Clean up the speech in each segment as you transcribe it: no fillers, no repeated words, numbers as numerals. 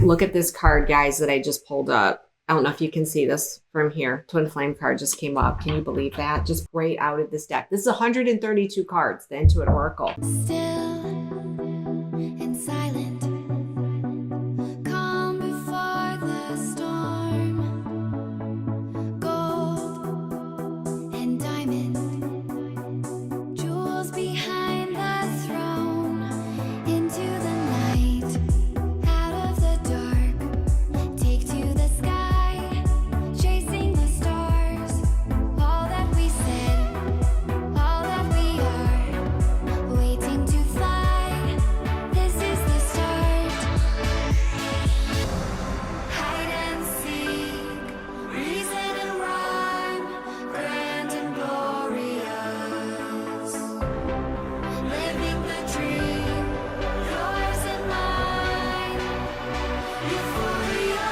Look at this card, guys, that I just pulled up. I don't know if you can see this from here. Twin Flame card just came up. Can you believe that? Just right out of this deck. This is 132 cards, the Intuit Oracle. Still and silent, calm before the storm, gold and diamond, jewels behind the throne, into the night, out of the dark, take to the sky, chasing the stars, all that we said, all that we are, waiting to fly, this is the start. Hide and seek, reason and rhyme, grand and glorious, living the dream, yours and mine, euphoria.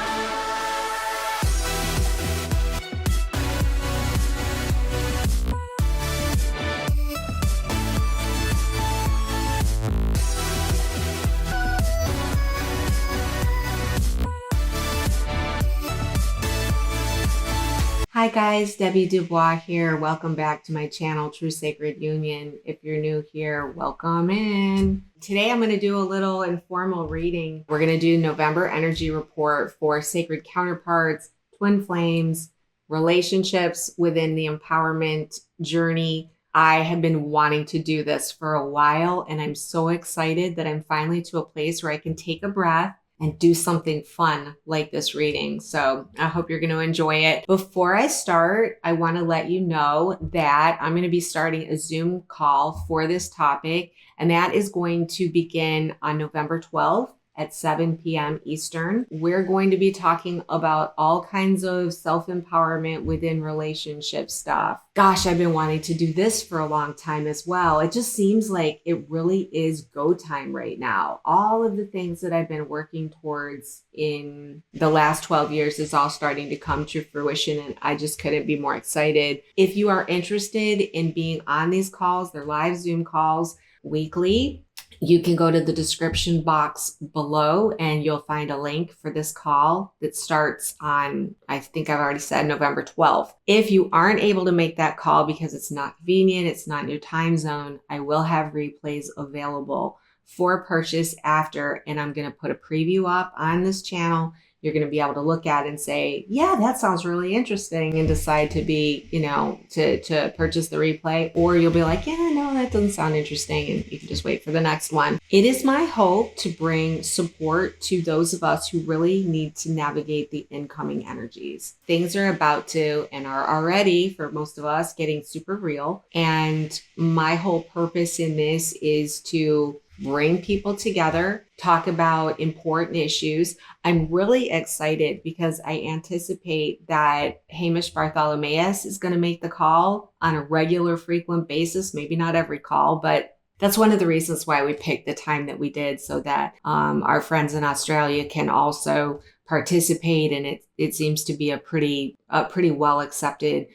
Hi guys, Debbie Dubois here. Welcome back to my channel, True Sacred Union. If you're new here, welcome in. Today I'm going to do a little informal reading. We're going to do November energy report for sacred counterparts, twin flames, relationships within the empowerment journey. I have been wanting to do this for a while, and I'm so excited that I'm finally to a place where I can take a breath and do something fun like this reading. So I hope you're going to enjoy it. Before I start, I want to let you know that I'm going to be starting a Zoom call for this topic, and that is going to begin on November 12th at 7 p.m. Eastern. We're going to be talking about all kinds of self-empowerment within relationship stuff. Gosh, I've been wanting to do this for a long time as well. It just seems like it really is go time right now. All of the things that I've been working towards in the last 12 years is all starting to come to fruition, and I just couldn't be more excited. If you are interested in being on these calls, they're live Zoom calls weekly. You can go to the description box below and you'll find a link for this call that starts on, I think I've already said, November 12th. If you aren't able to make that call because it's not convenient, it's not in your time zone, I will have replays available for purchase after, and I'm going to put a preview up on this channel. You're going to be able to look at it and say, yeah, that sounds really interesting, and decide to be, to purchase the replay, or you'll be like, yeah, no, that doesn't sound interesting, and you can just wait for the next one. It is my hope to bring support to those of us who really need to navigate the incoming energies. Things are about to, and are already for most of us, getting super real. And my whole purpose in this is to bring people together, talk about important issues. I'm really excited because I anticipate that Hamish Bartholomeus is going to make the call on a regular, frequent basis. Maybe not every call, but that's one of the reasons why we picked the time that we did, so that our friends in Australia can also participate. And it seems to be a pretty well accepted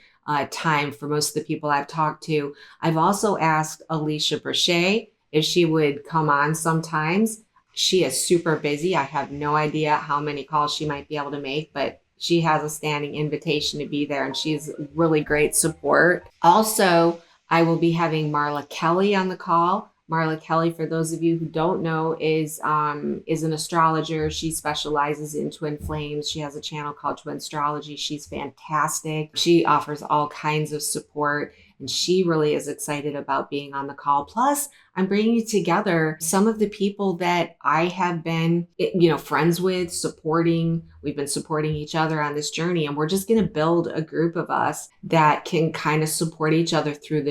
time for most of the people I've talked to. I've also asked Alicia Brachet if she would come on sometimes. She is super busy. I have no idea how many calls she might be able to make, but she has a standing invitation to be there, and she's really great support. Also, I will be having Marla Kelly on the call. Marla Kelly, for those of you who don't know, is an astrologer. She specializes in twin flames. She has a channel called Twinstrology. She's fantastic. She offers all kinds of support, and she really is excited about being on the call. Plus, I'm bringing together some of the people that I have been, friends with, supporting. We've been supporting each other on this journey, and we're just going to build a group of us that can kind of support each other through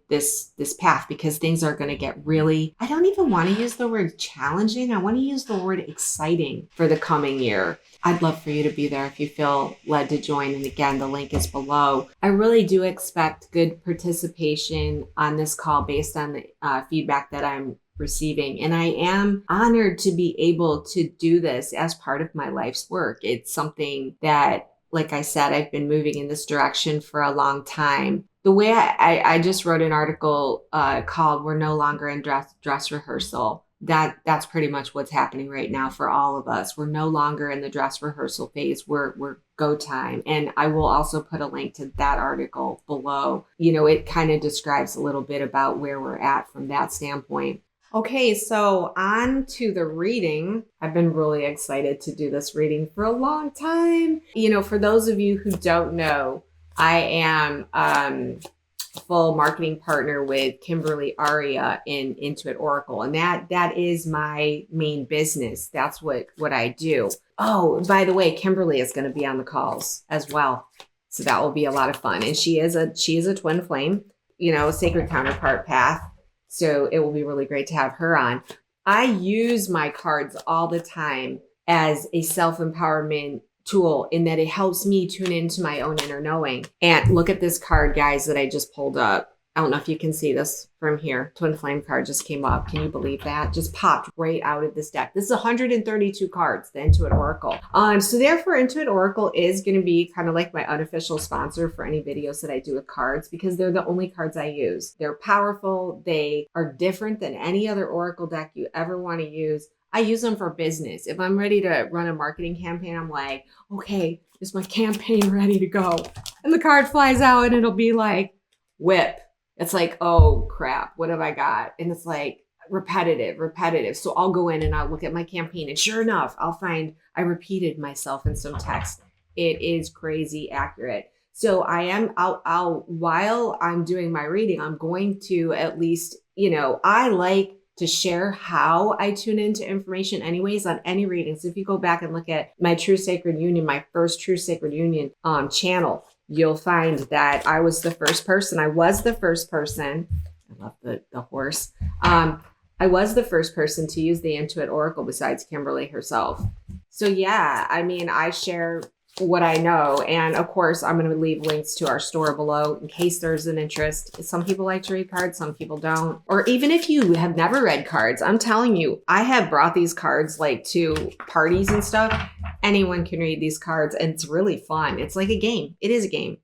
this path, because things are going to get really, I don't even want to use the word challenging. I want to use the word exciting for the coming year. I'd love for you to be there if you feel led to join. And again, the link is below. I really do expect good participation on this call based on the feedback that I'm receiving. And I am honored to be able to do this as part of my life's work. It's something that, like I said, I've been moving in this direction for a long time. The way I just wrote an article called "We're No Longer in Dress Rehearsal." that's pretty much what's happening right now for all of us. We're no longer in the dress rehearsal phase. We're go time. And I will also put a link to that article below. You know, it kind of describes a little bit about where we're at from that standpoint. Okay, so on to the reading. I've been really excited to do this reading for a long time. You know, for those of you who don't know, I am full marketing partner with Kimberly Aria in Intuit Oracle, and that is my main business. That's what I do. Oh, by the way, Kimberly is going to be on the calls as well, so that will be a lot of fun. And she is a twin flame, you know, sacred counterpart path. So it will be really great to have her on. I use my cards all the time as a self-empowerment tool in that it helps me tune into my own inner knowing. And look at this card, guys, that I just pulled up. I don't know if you can see this from here. Twin flame card just came up. Can you believe that? Just popped right out of this deck. This is 132 cards, the Intuit Oracle. So therefore, Intuit Oracle is going to be kind of like my unofficial sponsor for any videos that I do with cards, because they're the only cards I use. They're powerful. They are different than any other Oracle deck you ever want to use. I use them for business. If I'm ready to run a marketing campaign, I'm like, okay, is my campaign ready to go? And the card flies out and it'll be like, whip. It's like, oh crap, what have I got? And it's like repetitive. So I'll go in and I'll look at my campaign, and sure enough, I'll find I repeated myself in some text. It is crazy accurate. So I'll while I'm doing my reading, I'm going to at least, you know, I like to share how I tune into information anyways on any readings. If you go back and look at my True Sacred Union, my first True Sacred Union channel, you'll find that I was the first person. I was the first person. I love the horse. I was the first person to use the Intuit Oracle besides Kimberly herself. So yeah, I mean, I share what I know. And of course, I'm going to leave links to our store below in case there's an interest. Some people like to read cards, some people don't. Or even if you have never read cards, I'm telling you, I have brought these cards like to parties and stuff. Anyone can read these cards, and it's really fun. It's like a game. It is a game,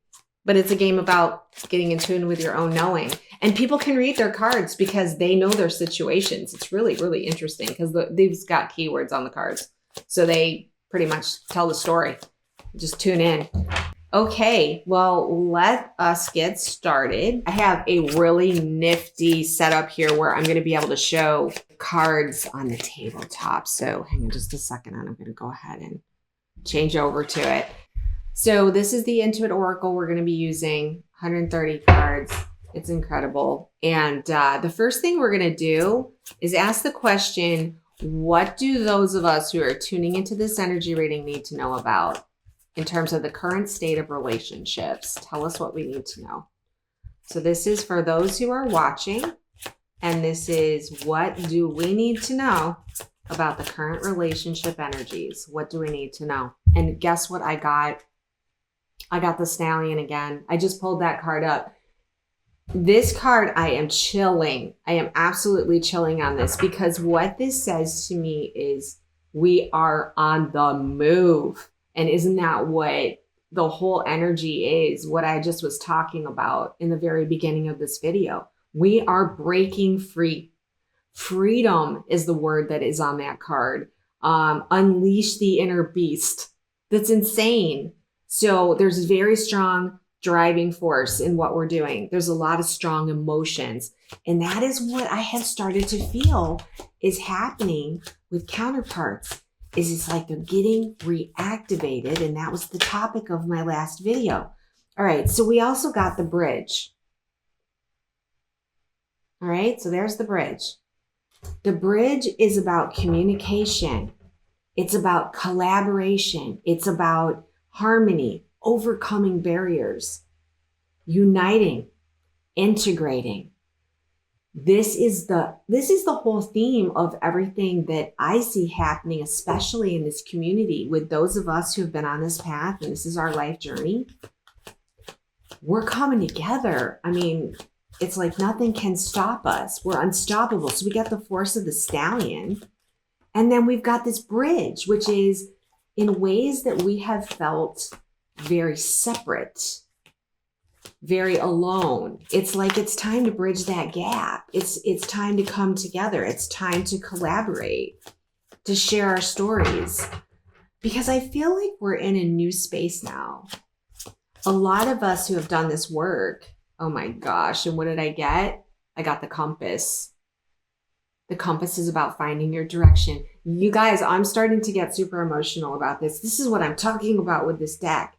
but it's a game about getting in tune with your own knowing. And people can read their cards because they know their situations. It's really, really interesting because they've got keywords on the cards. So they pretty much tell the story. Just tune in. Okay, well, let us get started. I have a really nifty setup here where I'm going to be able to show cards on the tabletop. So hang on just a second, and I'm going to go ahead and change over to it. So this is the Intuit Oracle we're going to be using, 130 cards. It's incredible. And the first thing we're going to do is ask the question, what do those of us who are tuning into this energy reading need to know about in terms of the current state of relationships? Tell us what we need to know. So this is for those who are watching, and this is what do we need to know about the current relationship energies? What do we need to know? And guess what I got? I got the Stallion again. I just pulled that card up. This card, I am chilling. I am absolutely chilling on this, because what this says to me is we are on the move. And isn't that what the whole energy is? What I just was talking about in the very beginning of this video. We are breaking free. Freedom is the word that is on that card. Unleash the inner beast. That's insane. So there's very strong driving force in what we're doing. There's a lot of strong emotions. And that is what I have started to feel is happening with counterparts. Is it's like they're getting reactivated. And that was the topic of my last video. All right. So we also got the bridge. All right. So there's the bridge. The bridge is about communication. It's about collaboration. It's about harmony, overcoming barriers, uniting, integrating. This is the whole theme of everything that I see happening, especially in this community with those of us who have been on this path, and this is our life journey. We're coming together. I mean, it's like nothing can stop us. We're unstoppable. So we got the force of the Stallion, and then we've got this bridge, which is in ways that we have felt very separate. very alone. It's like it's time to bridge that gap. It's time to come together. It's time to collaborate, to share our stories. Because I feel like we're in a new space now. A lot of us who have done this work, oh my gosh, and what did I get? I got the compass. The compass is about finding your direction. You guys, I'm starting to get super emotional about this. This is what I'm talking about with this deck.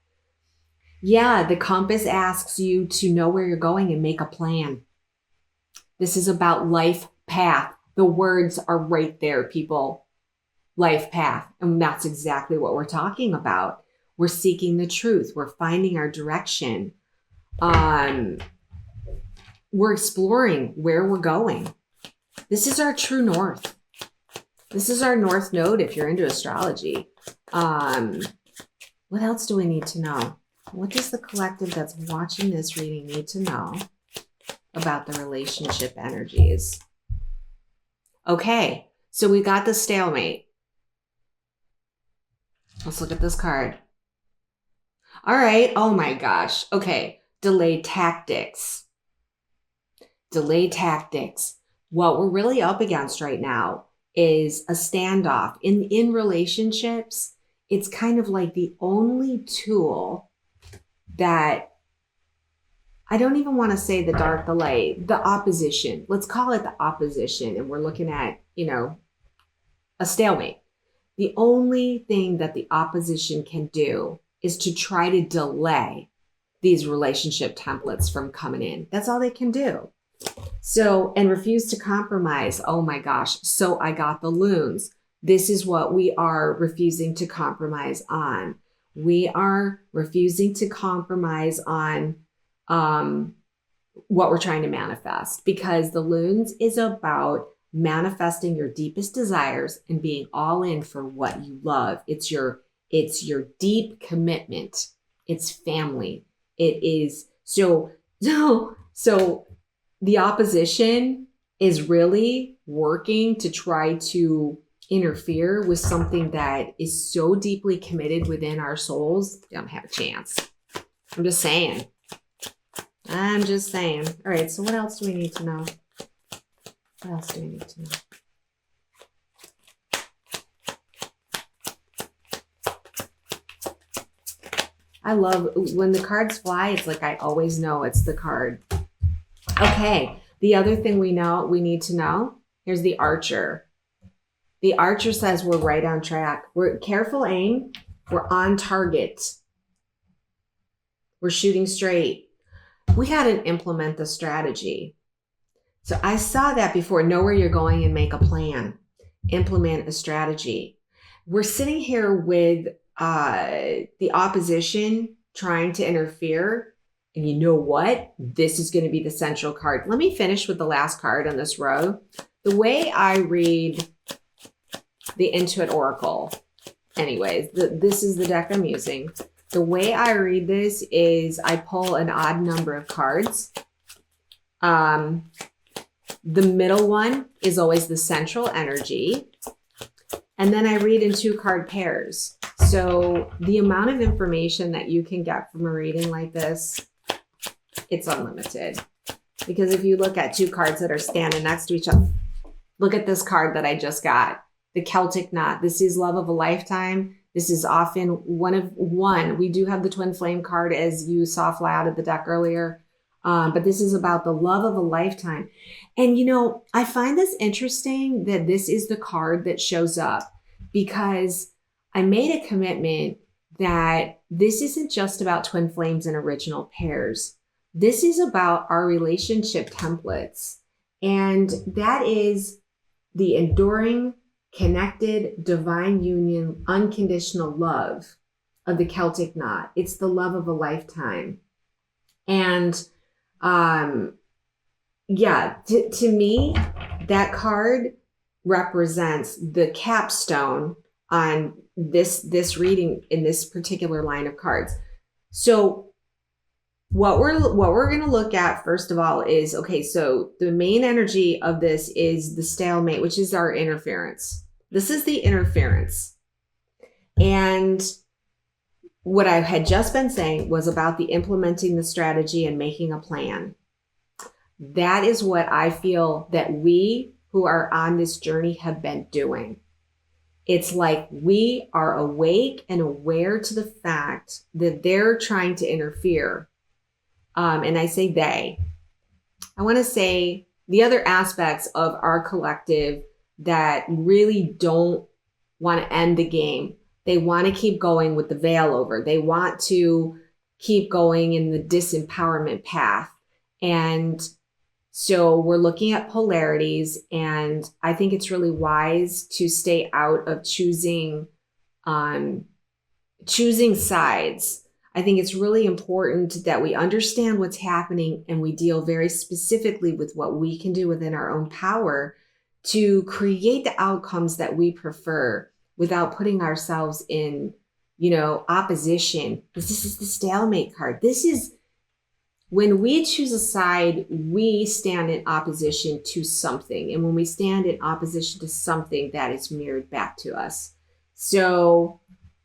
Yeah, the compass asks you to know where you're going and make a plan. This is about life path. The words are right there, people. Life path. And that's exactly what we're talking about. We're seeking the truth. We're finding our direction. We're exploring where we're going. This is our true north. This is our north node if you're into astrology. What else do we need to know? What does the collective that's watching this reading need to know about the relationship energies? Okay, so we got the stalemate. Let's look at this card. All right, oh my gosh. Okay, delayed tactics. Delayed tactics. What we're really up against right now is a standoff. In relationships, it's kind of like the only tool that, I don't even want to say the dark, the light, the opposition. Let's call it the opposition. And we're looking at, a stalemate. The only thing that the opposition can do is to try to delay these relationship templates from coming in. That's all they can do. So, and refuse to compromise. Oh my gosh. So I got the loons. This is what we are refusing to compromise on. We are refusing to compromise on what we're trying to manifest, because the loons is about manifesting your deepest desires and being all in for what you love. It's your deep commitment. It's family. It is so the opposition is really working to try to interfere with something that is so deeply committed within our souls. They don't have a chance. I'm just saying. All right, so what else do we need to know? What else do we need to know? I love when the cards fly. It's like I always know it's the card. Okay, the other thing we need to know, here's the Archer. The Archer says we're right on track. We're careful aim. We're on target. We're shooting straight. We got to implement the strategy. So I saw that before. Know where you're going and make a plan. Implement a strategy. We're sitting here with the opposition trying to interfere. And you know what? This is going to be the central card. Let me finish with the last card on this row. The way I read the Intuit Oracle, anyways, this is the deck I'm using. The way I read this is I pull an odd number of cards. The middle one is always the central energy. And then I read in 2 card pairs. So the amount of information that you can get from a reading like this, it's unlimited. Because if you look at 2 cards that are standing next to each other, look at this card that I just got, the Celtic Knot. This is love of a lifetime. This is often one. We do have the twin flame card, as you saw fly out of the deck earlier. But this is about the love of a lifetime. And, I find this interesting that this is the card that shows up, because I made a commitment that this isn't just about twin flames and original pairs. This is about our relationship templates. And that is the enduring, connected, divine union, unconditional love of the Celtic Knot. It's the love of a lifetime. And to me, that card represents the capstone on this reading in this particular line of cards. So what we're going to look at first of all is, okay, so the main energy of this is the stalemate, which is our interference. This is the interference. And what I had just been saying was about the implementing the strategy and making a plan. That is what I feel that we who are on this journey have been doing. It's like we are awake and aware to the fact that they're trying to interfere. And I say they. I want to say the other aspects of our collective that really don't want to end the game. They want to keep going with the veil over. They want to keep going in the disempowerment path. And so we're looking at polarities, and I think it's really wise to stay out of choosing sides. I think it's really important that we understand what's happening and we deal very specifically with what we can do within our own power to create the outcomes that we prefer without putting ourselves in, opposition. This is the stalemate card. This is when we choose a side, we stand in opposition to something. And when we stand in opposition to something, that is mirrored back to us. So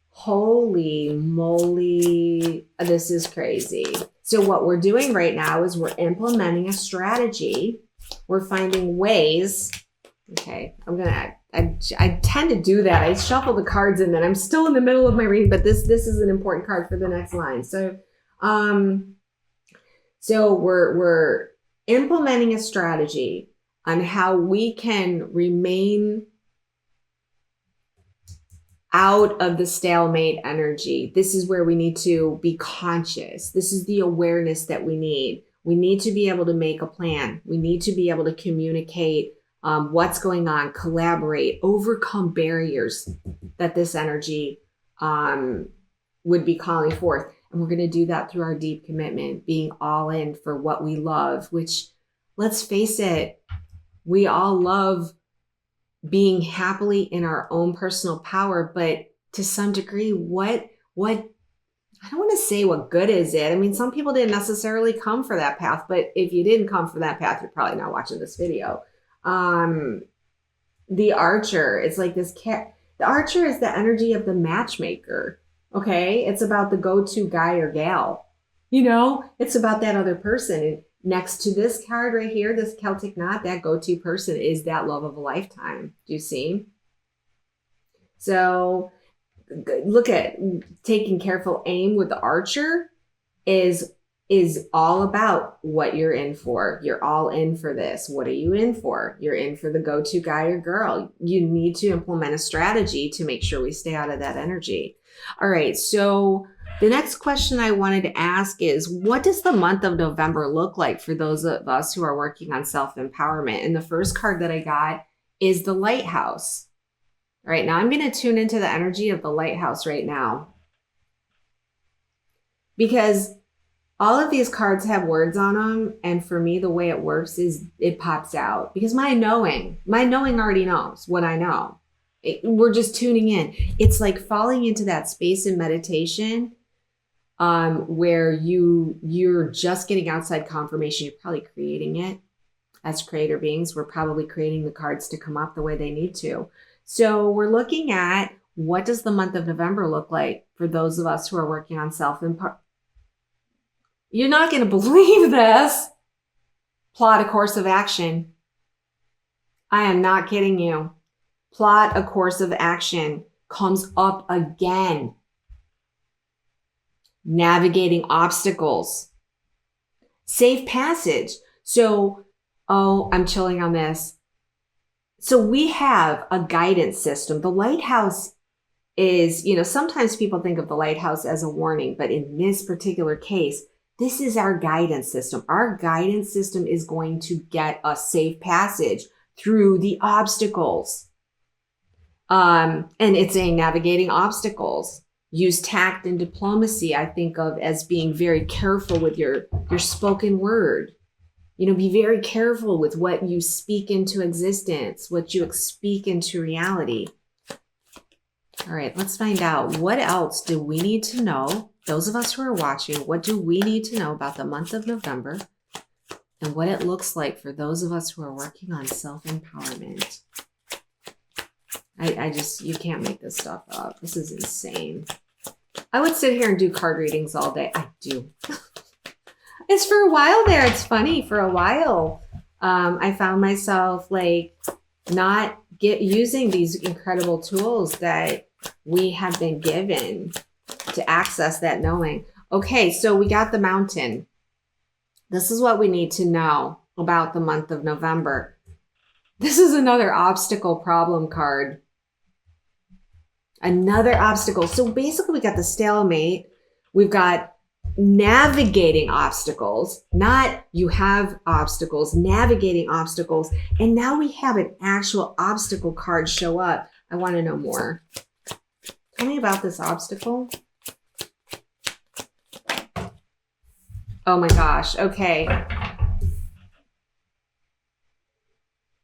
holy moly, this is crazy. So what we're doing right now is we're implementing a strategy. We're finding ways. Okay, I tend to do that. I shuffle the cards and then I'm still in the middle of my reading, but this is an important card for the next line. So we're implementing a strategy on how we can remain out of the stalemate energy. This is where we need to be conscious. This is the awareness that we need. We need to be able to make a plan. We need to be able to communicate what's going on, collaborate, overcome barriers that this energy would be calling forth. And we're going to do that through our deep commitment, being all in for what we love, which, let's face it, we all love being happily in our own personal power. But to some degree, what I don't want to say what good is it. I mean, some people didn't necessarily come for that path, but if you didn't come for that path, you're probably not watching this video. The archer, it's like this cat. The archer is the energy of the matchmaker. Okay. It's about the go-to guy or gal, it's about that other person. And next to this card right here, this Celtic knot, that go-to person is that love of a lifetime. Do you see? So look at taking careful aim with the archer is all about what you're in for. You're all in for this. What are you in for? You're in for the go-to guy or girl. You need to implement a strategy to make sure we stay out of that energy. All right. So the next question I wanted to ask is, what does the month of November look like for those of us who are working on self-empowerment? And the first card that I got is the lighthouse. All right. Now I'm going to tune into the energy of the lighthouse right now, because all of these cards have words on them. And for me, the way it works is it pops out because my knowing already knows what I know. We're just tuning in. It's like falling into that space in meditation where you're just getting outside confirmation. You're probably creating it. As creator beings, we're probably creating the cards to come up the way they need to. So we're looking at, what does the month of November look like for those of us who are working on self-empowerment? You're not going to believe this. Plot a course of action. I am not kidding you. Plot a course of action comes up again. Navigating obstacles. Safe passage. So, I'm chilling on this. So we have a guidance system. The lighthouse is, sometimes people think of the lighthouse as a warning, but in this particular case, this is our guidance system. Our guidance system is going to get us safe passage through the obstacles. And it's saying navigating obstacles. Use tact and diplomacy, I think of as being very careful with your spoken word. Be very careful with what you speak into existence, what you speak into reality. All right, let's find out. What else do we need to know? Those of us who are watching, what do we need to know about the month of November and what it looks like for those of us who are working on self-empowerment? You can't make this stuff up. This is insane. I would sit here and do card readings all day. I do. It's for a while there. It's funny. For a while, I found myself like not using these incredible tools that we have been given to access that knowing. Okay, so we got the mountain. This is what we need to know about the month of November. This is another obstacle problem card. Another obstacle. So basically we got the stalemate. We've got navigating obstacles, not you have obstacles, navigating obstacles. And now we have an actual obstacle card show up. I want to know more. Tell me about this obstacle. Oh my gosh. Okay.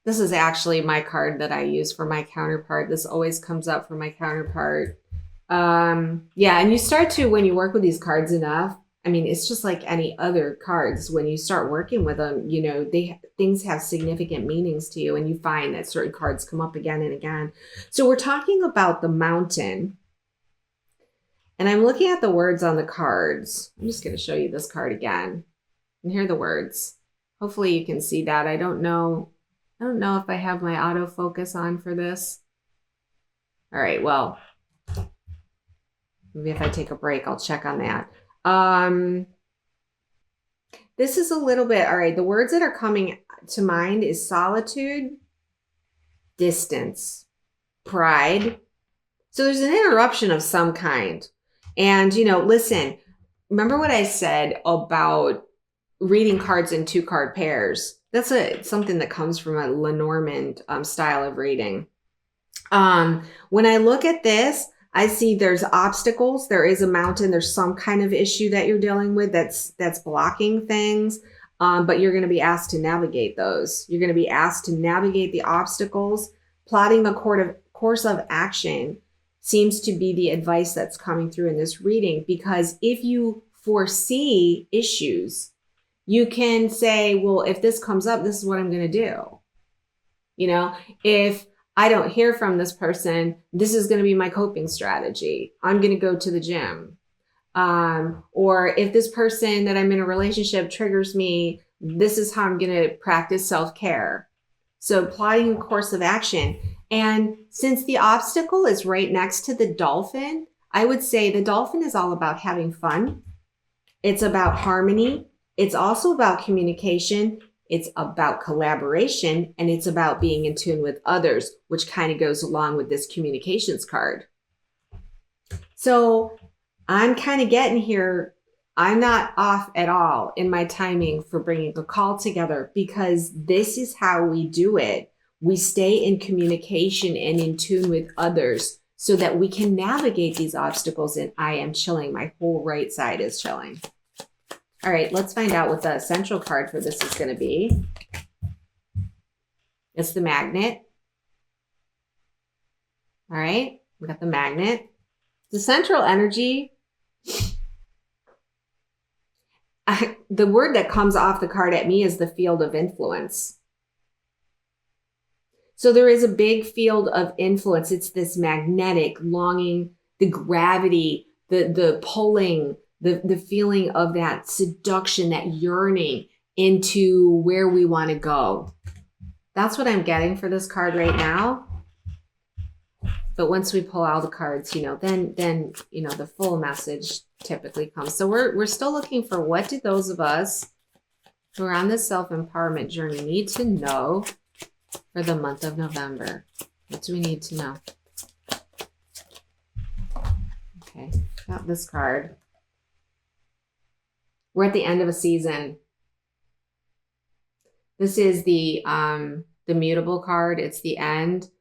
This is actually my card that I use for my counterpart. This always comes up for my counterpart. Yeah, and you start to, when you work with these cards enough, I mean, it's just like any other cards. When you start working with them, you know, things have significant meanings to you, and you find that certain cards come up again and again. So we're talking about the mountain. And I'm looking at the words on the cards. I'm just going to show you this card again. And here are the words. Hopefully you can see that. I don't know if I have my autofocus on for this. All right, well, maybe if I take a break, I'll check on that. This is a little bit, all right, the words that are coming to mind is solitude, distance, pride. So there's an interruption of some kind. And, you know, listen, remember what I said about reading cards in 2-card pairs? That's something that comes from a Lenormand style of reading. When I look at this, I see there's obstacles. There is a mountain. There's some kind of issue that you're dealing with that's blocking things. But you're going to be asked to navigate those. You're going to be asked to navigate the obstacles. Plotting the course of action seems to be the advice that's coming through in this reading, because if you foresee issues, you can say, well, if this comes up, this is what I'm going to do. You know, if I don't hear from this person, this is going to be my coping strategy. I'm going to go to the gym. Or if this person that I'm in a relationship triggers me, this is how I'm going to practice self-care. So plotting a course of action. And since the obstacle is right next to the dolphin, I would say the dolphin is all about having fun. It's about harmony. It's also about communication. It's about collaboration, and it's about being in tune with others, which kind of goes along with this communications card. So I'm kind of getting here. I'm not off at all in my timing for bringing the call together, because this is how we do it. We stay in communication and in tune with others so that we can navigate these obstacles. And I am chilling. My whole right side is chilling. All right, let's find out what the central card for this is going to be. It's the magnet. All right, we got the magnet. The central energy. The word that comes off the card at me is the field of influence. So there is a big field of influence. It's this magnetic longing, the gravity, the pulling, the feeling of that seduction, that yearning into where we want to go. That's what I'm getting for this card right now. But once we pull out the cards, you know, then you know, the full message typically comes. So we're still looking for, what do those of us who are on this self-empowerment journey need to know for the month of November? What do we need to know? Okay, got this card. We're at the end of a season. This is the mutable card. It's the end.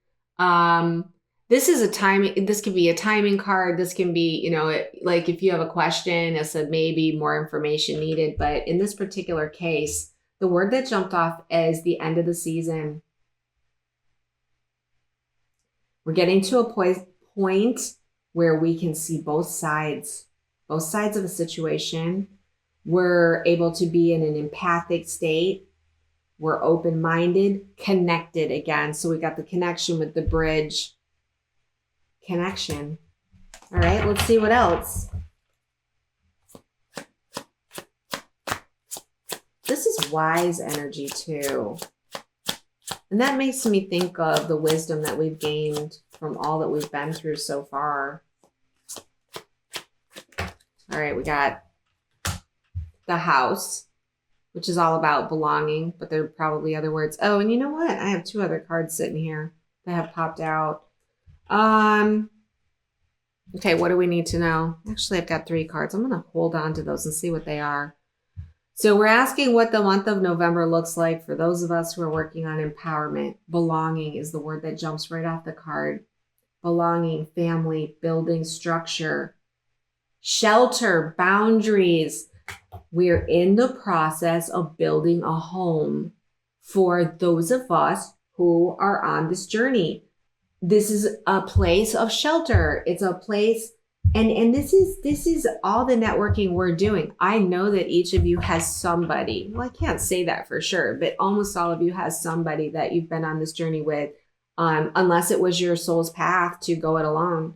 This is a timing. This can be a timing card. This can be, you know, like if you have a question, it's a maybe more information needed. But in this particular case, the word that jumped off is the end of the season. We're getting to a point where we can see both sides of a situation. We're able to be in an empathic state. We're open-minded, connected again. So we got the connection with the bridge. Connection. All right, let's see what else. wise energy too. And that makes me think of the wisdom that we've gained from all that we've been through so far. All right, we got the house, which is all about belonging, but there are probably other words. Oh, and you know what? I have 2 other cards sitting here that have popped out. Okay, what do we need to know? Actually, I've got 3 cards. I'm going to hold on to those and see what they are. So we're asking what the month of November looks like for those of us who are working on empowerment. Belonging is the word that jumps right off the card. Belonging, family, building, structure, shelter, boundaries. We're in the process of building a home for those of us who are on this journey. This is a place of shelter. It's a place, and this is all the networking we're doing. I know that each of you has somebody. Well, I can't say that for sure, but almost all of you has somebody that you've been on this journey with, unless it was your soul's path to go it alone.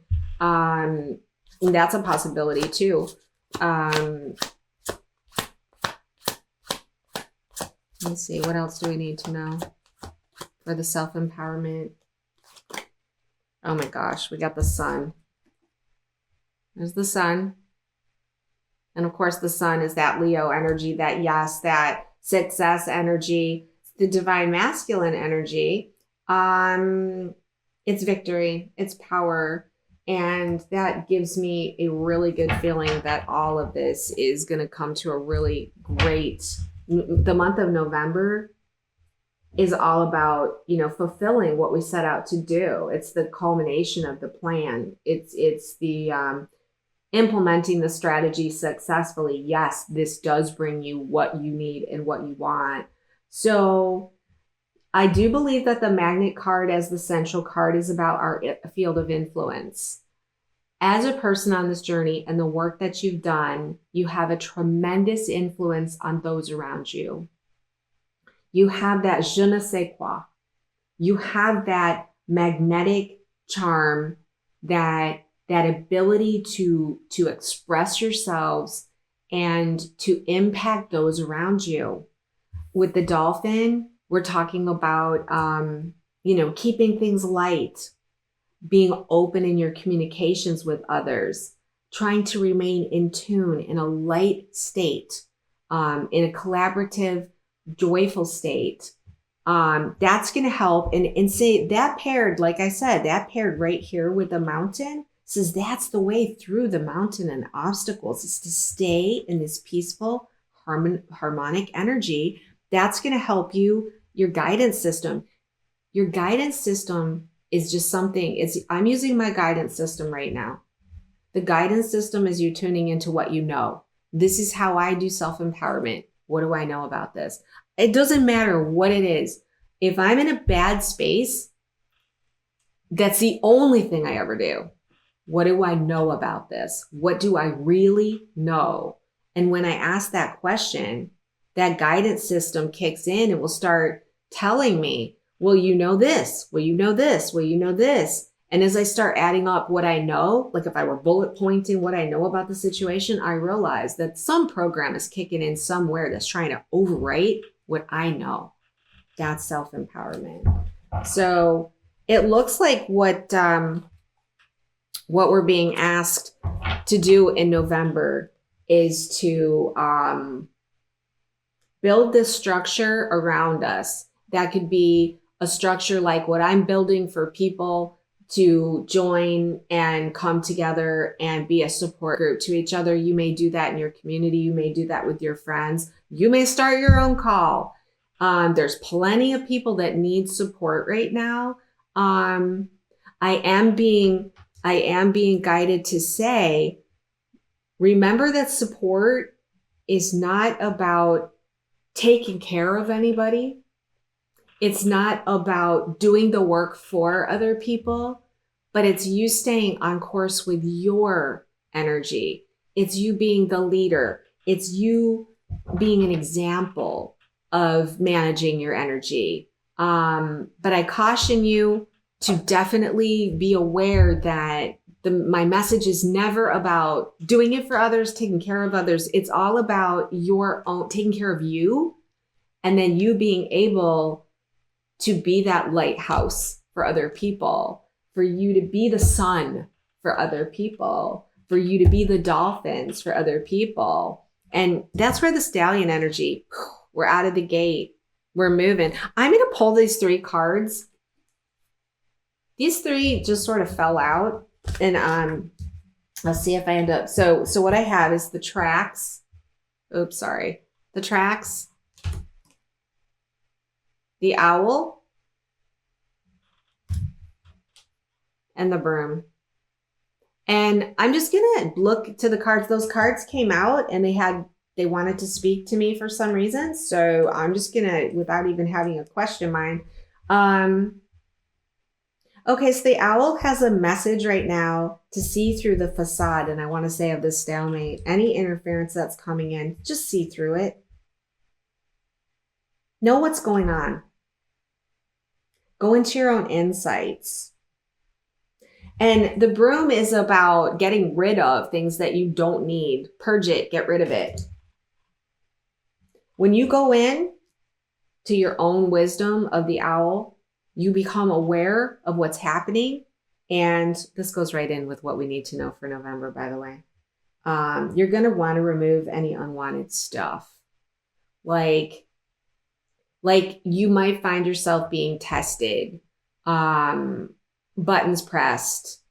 That's a possibility too. Let's see, what else do we need to know for the self-empowerment? Oh my gosh, we got the sun. There's the sun. And of course, the sun is that Leo energy, that yes, that success energy, the divine masculine energy. It's victory, it's power. And that gives me a really good feeling that all of this is going to come to a really great, the month of November is all about, fulfilling what we set out to do. It's the culmination of the plan. It's the implementing the strategy successfully. Yes, this does bring you what you need and what you want. So I do believe that the Magnet card as the central card is about our field of influence. As a person on this journey and the work that you've done, you have a tremendous influence on those around you. You have that je ne sais quoi. You have that magnetic charm, that ability to express yourselves and to impact those around you. With the dolphin, we're talking about, keeping things light, being open in your communications with others, trying to remain in tune in a light state, in a collaborative, joyful state. That's going to help. And say that paired, like I said, that paired right here with the mountain says that's the way through the mountain and obstacles, is to stay in this peaceful, harmonic energy. That's going to help you, your guidance system. Your guidance system is just something, I'm using my guidance system right now. The guidance system is you tuning into what you know. This is how I do self-empowerment. What do I know about this? It doesn't matter what it is. If I'm in a bad space, that's the only thing I ever do. What do I know about this? What do I really know? And when I ask that question, that guidance system kicks in and will start telling me, well, you know this, well, you know this, well, you know this. And as I start adding up what I know, like if I were bullet pointing what I know about the situation, I realize that some program is kicking in somewhere that's trying to overwrite what I know. That's self-empowerment. So it looks like what we're being asked to do in November is to build this structure around us. That could be a structure like what I'm building for people to join and come together and be a support group to each other. You may do that in your community. You may do that with your friends. You may start your own call. There's plenty of people that need support right now. I am being guided to say, remember that support is not about taking care of anybody. It's not about doing the work for other people, but it's you staying on course with your energy. It's you being the leader. It's you being an example of managing your energy. But I caution you to definitely be aware that my message is never about doing it for others, taking care of others. It's all about your own, taking care of you And then you being able to be that lighthouse for other people, for you to be the sun for other people, for you to be the dolphins for other people. And that's where the stallion energy, we're out of the gate. We're moving. I'm going to pull these 3 cards. These 3 just sort of fell out. And I'll see if I end up. So what I have is the tracks. Oops, sorry. The tracks. The owl. And the broom. And I'm just going to look to the cards. Those cards came out and they wanted to speak to me for some reason. So I'm just going to, without even having a question mind. Okay, so the owl has a message right now to see through the facade. And I want to say of this stalemate, any interference that's coming in, just see through it. Know what's going on. Go into your own insights. And the broom is about getting rid of things that you don't need. Purge it, get rid of it. When you go in to your own wisdom of the owl, you become aware of what's happening. And this goes right in with what we need to know for November, by the way. You're going to want to remove any unwanted stuff. Like you might find yourself being tested, buttons pressed,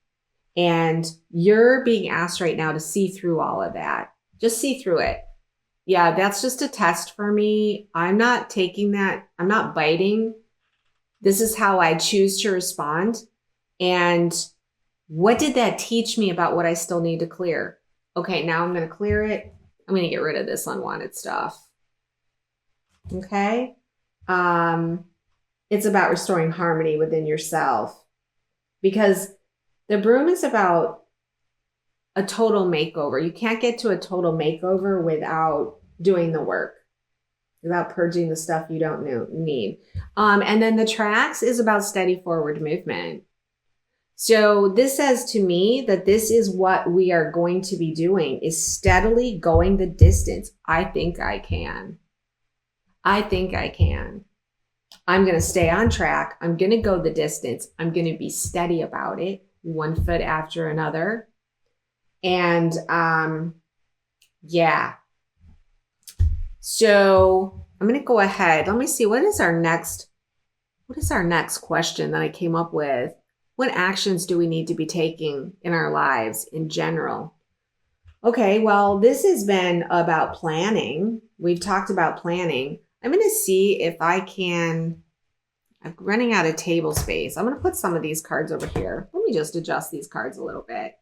and you're being asked right now to see through all of that. Just see through it. Yeah, that's just a test for me. I'm not taking that. I'm not biting. This is how I choose to respond. And what did that teach me about what I still need to clear? Okay, now I'm going to clear it. I'm going to get rid of this unwanted stuff. Okay? It's about restoring harmony within yourself. Because the broom is about a total makeover. You can't get to a total makeover without doing the work, without purging the stuff you don't need. And then the tracks is about steady forward movement. So this says to me that this is what we are going to be doing, is steadily going the distance. I think I can. I think I can. I'm going to stay on track. I'm going to go the distance. I'm going to be steady about it, 1 foot after another. And yeah. So I'm going to go ahead. Let me see. What is our next question that I came up with? What actions do we need to be taking in our lives in general? Okay, well, this has been about planning. We've talked about planning. I'm going to see if I can, I'm running out of table space. I'm going to put some of these cards over here. Let me just adjust these cards a little bit.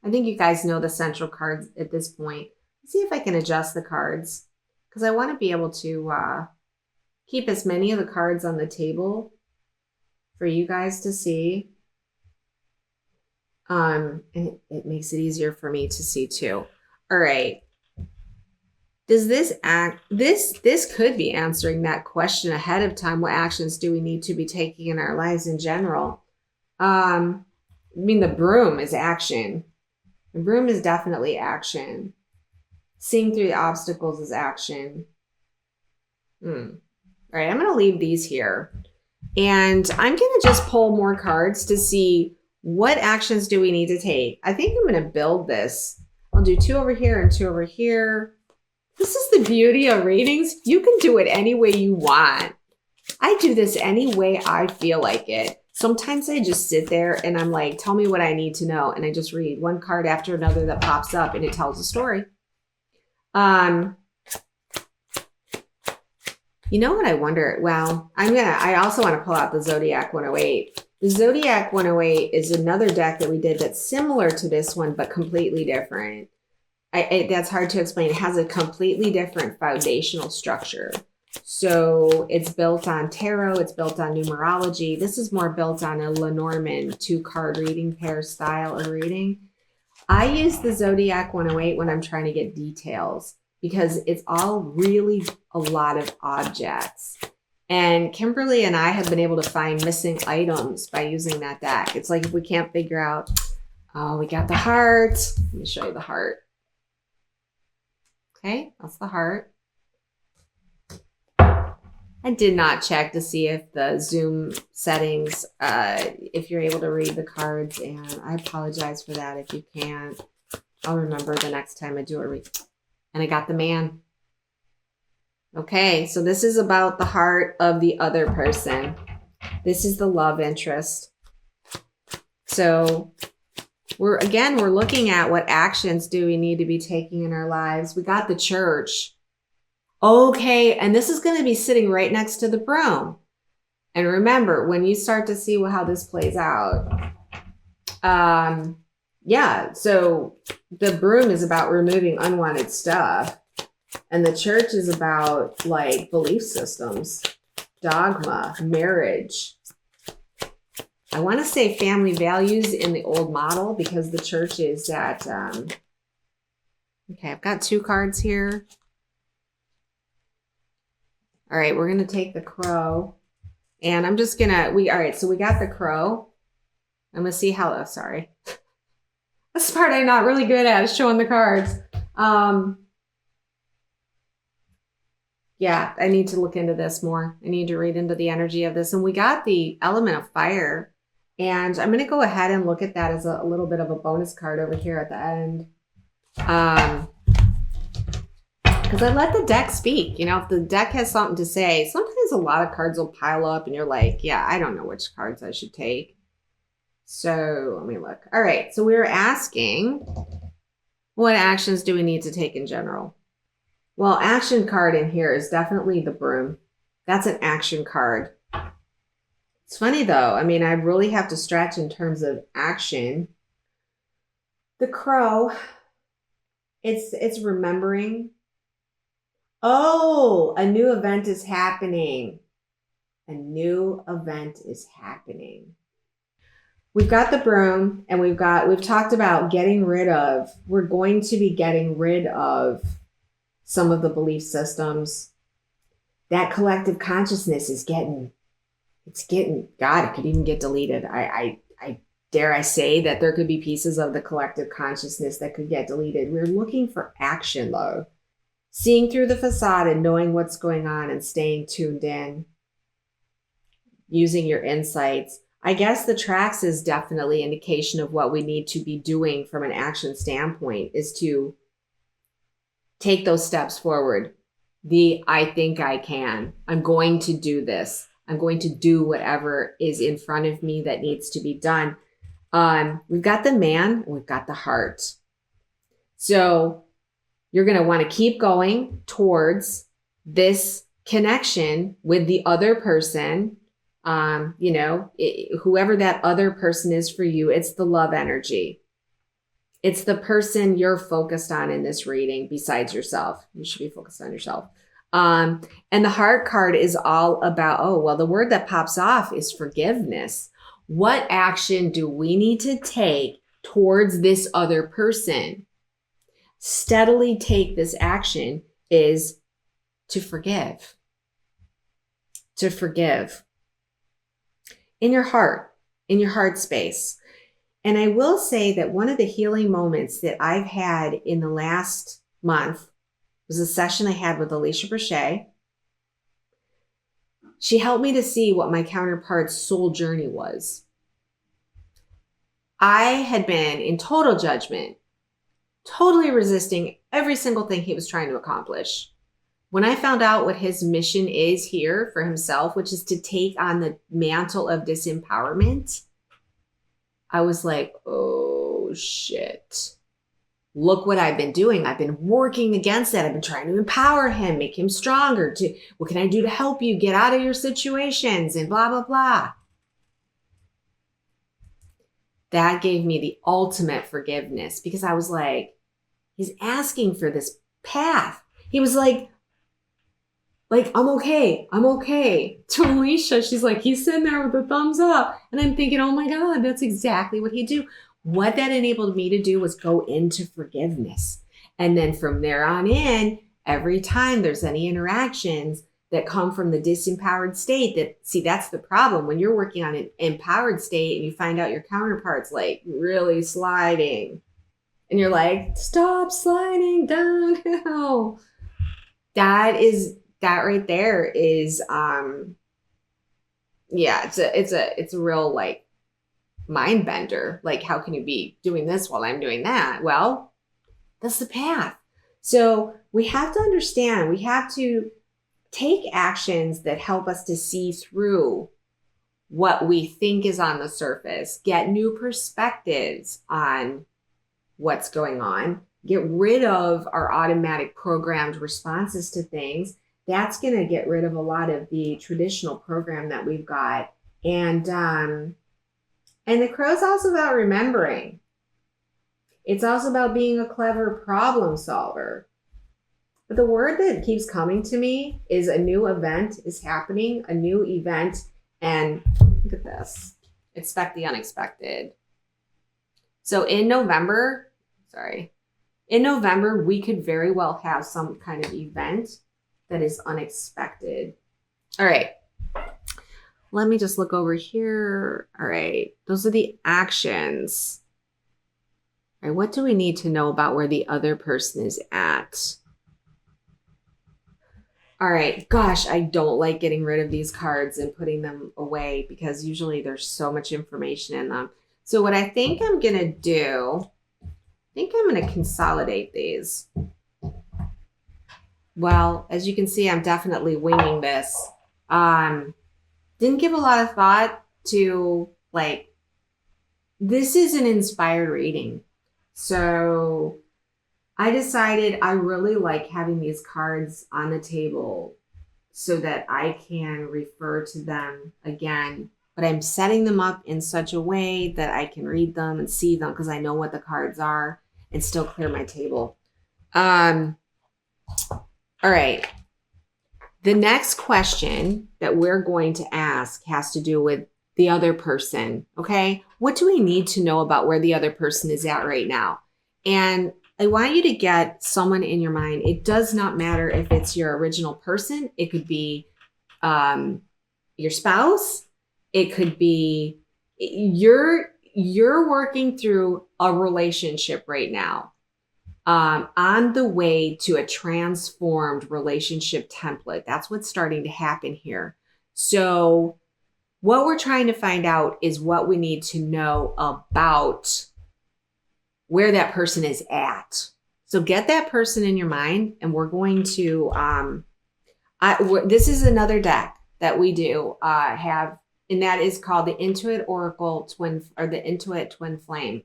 I think you guys know the central cards at this point. Let's see if I can adjust the cards, because I want to be able to keep as many of the cards on the table for you guys to see. And it makes it easier for me to see too. All right. Does this this could be answering that question ahead of time. What actions do we need to be taking in our lives in general? I mean, the broom is action. The broom is definitely action. Seeing through the obstacles is action. All right, I'm going to leave these here. And I'm going to just pull more cards to see what actions do we need to take. I think I'm going to build this. I'll do 2 over here and 2 over here. This is the beauty of readings. You can do it any way you want. I do this any way I feel like it. Sometimes I just sit there and I'm like, tell me what I need to know. And I just read one card after another that pops up and it tells a story. You know what I wonder? Well, I also want to pull out the Zodiac 108. The Zodiac 108 is another deck that we did that's similar to this one, but completely different. That's hard to explain. It has a completely different foundational structure. So it's built on tarot. It's built on numerology. This is more built on a Lenormand 2-card reading pair style of reading. I use the Zodiac 108 when I'm trying to get details because it's all really a lot of objects. And Kimberly and I have been able to find missing items by using that deck. It's like if we can't figure out, oh, we got the heart. Let me show you the heart. Okay, that's the heart. I did not check to see if the Zoom settings, if you're able to read the cards, and I apologize for that if you can't. I'll remember the next time I do a read. And I got the man. Okay, so this is about the heart of the other person. This is the love interest. So we're looking at what actions do we need to be taking in our lives. We got the Church. Okay, and this is going to be sitting right next to the broom. And remember, when you start to see how this plays out, yeah, so the broom is about removing unwanted stuff. And the Church is about like belief systems, dogma, marriage. I want to say family values in the old model because the Church is that, okay, I've got 2 cards here. All right, we're going to take the Crow. And I'm just going to, all right, so we got the Crow. I'm going to see how, oh, sorry. This part I'm not really good at is showing the cards. Yeah, I need to look into this more. I need to read into the energy of this. And we got the element of fire. And I'm going to go ahead and look at that as a little bit of a bonus card over here at the end. Because I let the deck speak. You know, if the deck has something to say, sometimes a lot of cards will pile up and you're like, yeah, I don't know which cards I should take. So let me look. All right. So we were asking, what actions do we need to take in general? Well, action card in here is definitely the broom. That's an action card. It's funny though. I mean, I really have to stretch in terms of action. The Crow, it's remembering. Oh, a new event is happening. A new event is happening. We've got the broom and we've talked about getting rid of, we're going to be getting rid of some of the belief systems. That collective consciousness is God, it could even get deleted. I dare I say that there could be pieces of the collective consciousness that could get deleted. We're looking for action though. Seeing through the facade and knowing what's going on and staying tuned in. Using your insights. I guess the tracks is definitely an indication of what we need to be doing from an action standpoint is to take those steps forward. I think I can. I'm going to do this. I'm going to do whatever is in front of me that needs to be done. We've got the man, and we've got the heart. So you're going to want to keep going towards this connection with the other person. Whoever that other person is for you, it's the love energy. It's the person you're focused on in this reading besides yourself. You should be focused on yourself. And the heart card is all about, the word that pops off is forgiveness. What action do we need to take towards this other person? Steadily take this action is to forgive. To forgive. In your heart space. And I will say that one of the healing moments that I've had in the last month was a session I had with Alicia Brachet. She helped me to see what my counterpart's soul journey was. I had been in total judgment, totally resisting every single thing he was trying to accomplish. When I found out what his mission is here for himself, which is to take on the mantle of disempowerment, I was like, oh shit. Look what I've been doing. I've been working against that. I've been trying to empower him, make him stronger. What can I do to help you get out of your situations and blah, blah, blah. That gave me the ultimate forgiveness because I was like, he's asking for this path. He was like, I'm okay. To Alicia, she's like, he's sitting there with a thumbs up. And I'm thinking, oh my God, that's exactly what he'd do. What that enabled me to do was go into forgiveness. And then from there on in, every time there's any interactions that come from the disempowered state, that's the problem. When you're working on an empowered state and you find out your counterpart's like really sliding and you're like, stop sliding downhill. That is that right there is, yeah, it's a real like mind bender. Like, how can you be doing this while I'm doing that? Well, that's the path. So we have to understand, we have to take actions that help us to see through what we think is on the surface, get new perspectives on what's going on, get rid of our automatic programmed responses to things. That's going to get rid of a lot of the traditional program that we've got. And the crow's also about remembering. It's also about being a clever problem solver. But the word that keeps coming to me is a new event is happening, a new event. And look at this. Expect the unexpected. So in November, we could very well have some kind of event that is unexpected. All right. Let me just look over here. All right. Those are the actions. All right. What do we need to know about where the other person is at? All right. Gosh, I don't like getting rid of these cards and putting them away because usually there's so much information in them. So what I think I'm going to do, I'm going to consolidate these. Well, as you can see, I'm definitely winging this. Didn't give a lot of thought to, like, this is an inspired reading. So I decided I really like having these cards on the table so that I can refer to them again. But I'm setting them up in such a way that I can read them and see them because I know what the cards are and still clear my table. All right. The next question that we're going to ask has to do with the other person. Okay. What do we need to know about where the other person is at right now? And I want you to get someone in your mind. It does not matter if it's your original person. It could be your spouse. It could be you're working through a relationship right now, on the way to a transformed relationship template. That's what's starting to happen here. So what we're trying to find out is what we need to know about where that person is at. So get that person in your mind, and we're going to, this is another deck that we do have, and that is called the Intuit Oracle Twin, or the Intuit Twin Flame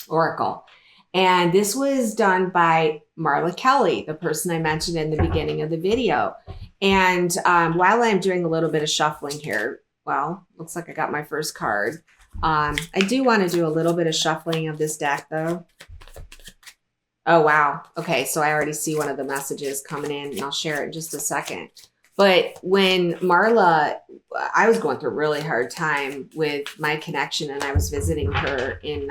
Oracle. And this was done by Marla Kelly, the person I mentioned in the beginning of the video. And while I'm doing a little bit of shuffling here, well, looks like I got my first card. I do want to do a little bit of shuffling of this deck though. Oh, wow. Okay. So I already see one of the messages coming in, and I'll share it in just a second. But when Marla, I was going through a really hard time with my connection, and I was visiting her in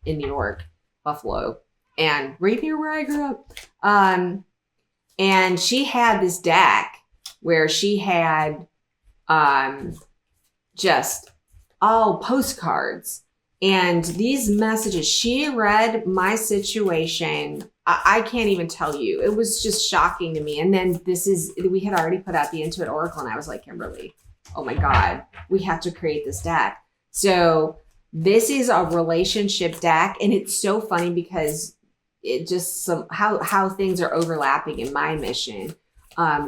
New York, Buffalo, and right near where I grew up. And she had this deck where she had just all postcards. And these messages, she read my situation. I can't even tell you. It was just shocking to me. And then we had already put out the Intuit Oracle, and I was like, Kimberly, oh my God, we have to create this deck. So this is a relationship deck, and it's so funny because it just how things are overlapping in my mission.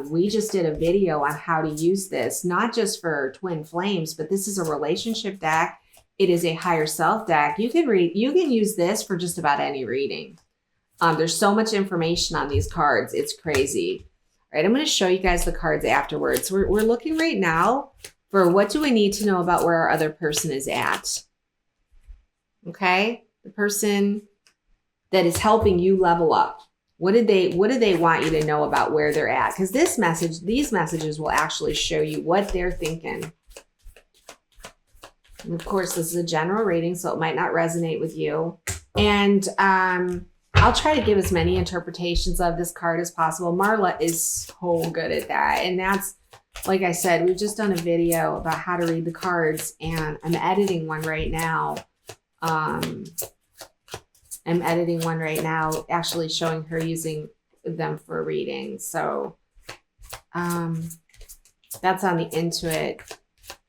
We just did a video on how to use this, not just for twin flames, but this is a relationship deck. It is a higher self deck. You can use this for just about any reading. There's so much information on these cards. It's crazy. All right, I'm going to show you guys the cards afterwards. We're looking right now for what do we need to know about where our other person is at. Okay, the person that is helping you level up. What do they want you to know about where they're at? Because these messages will actually show you what they're thinking. And of course, this is a general reading, so it might not resonate with you. And I'll try to give as many interpretations of this card as possible. Marla is so good at that. And that's, like I said, we've just done a video about how to read the cards, and I'm editing one right now. Actually showing her using them for reading. So That's on the Intuit.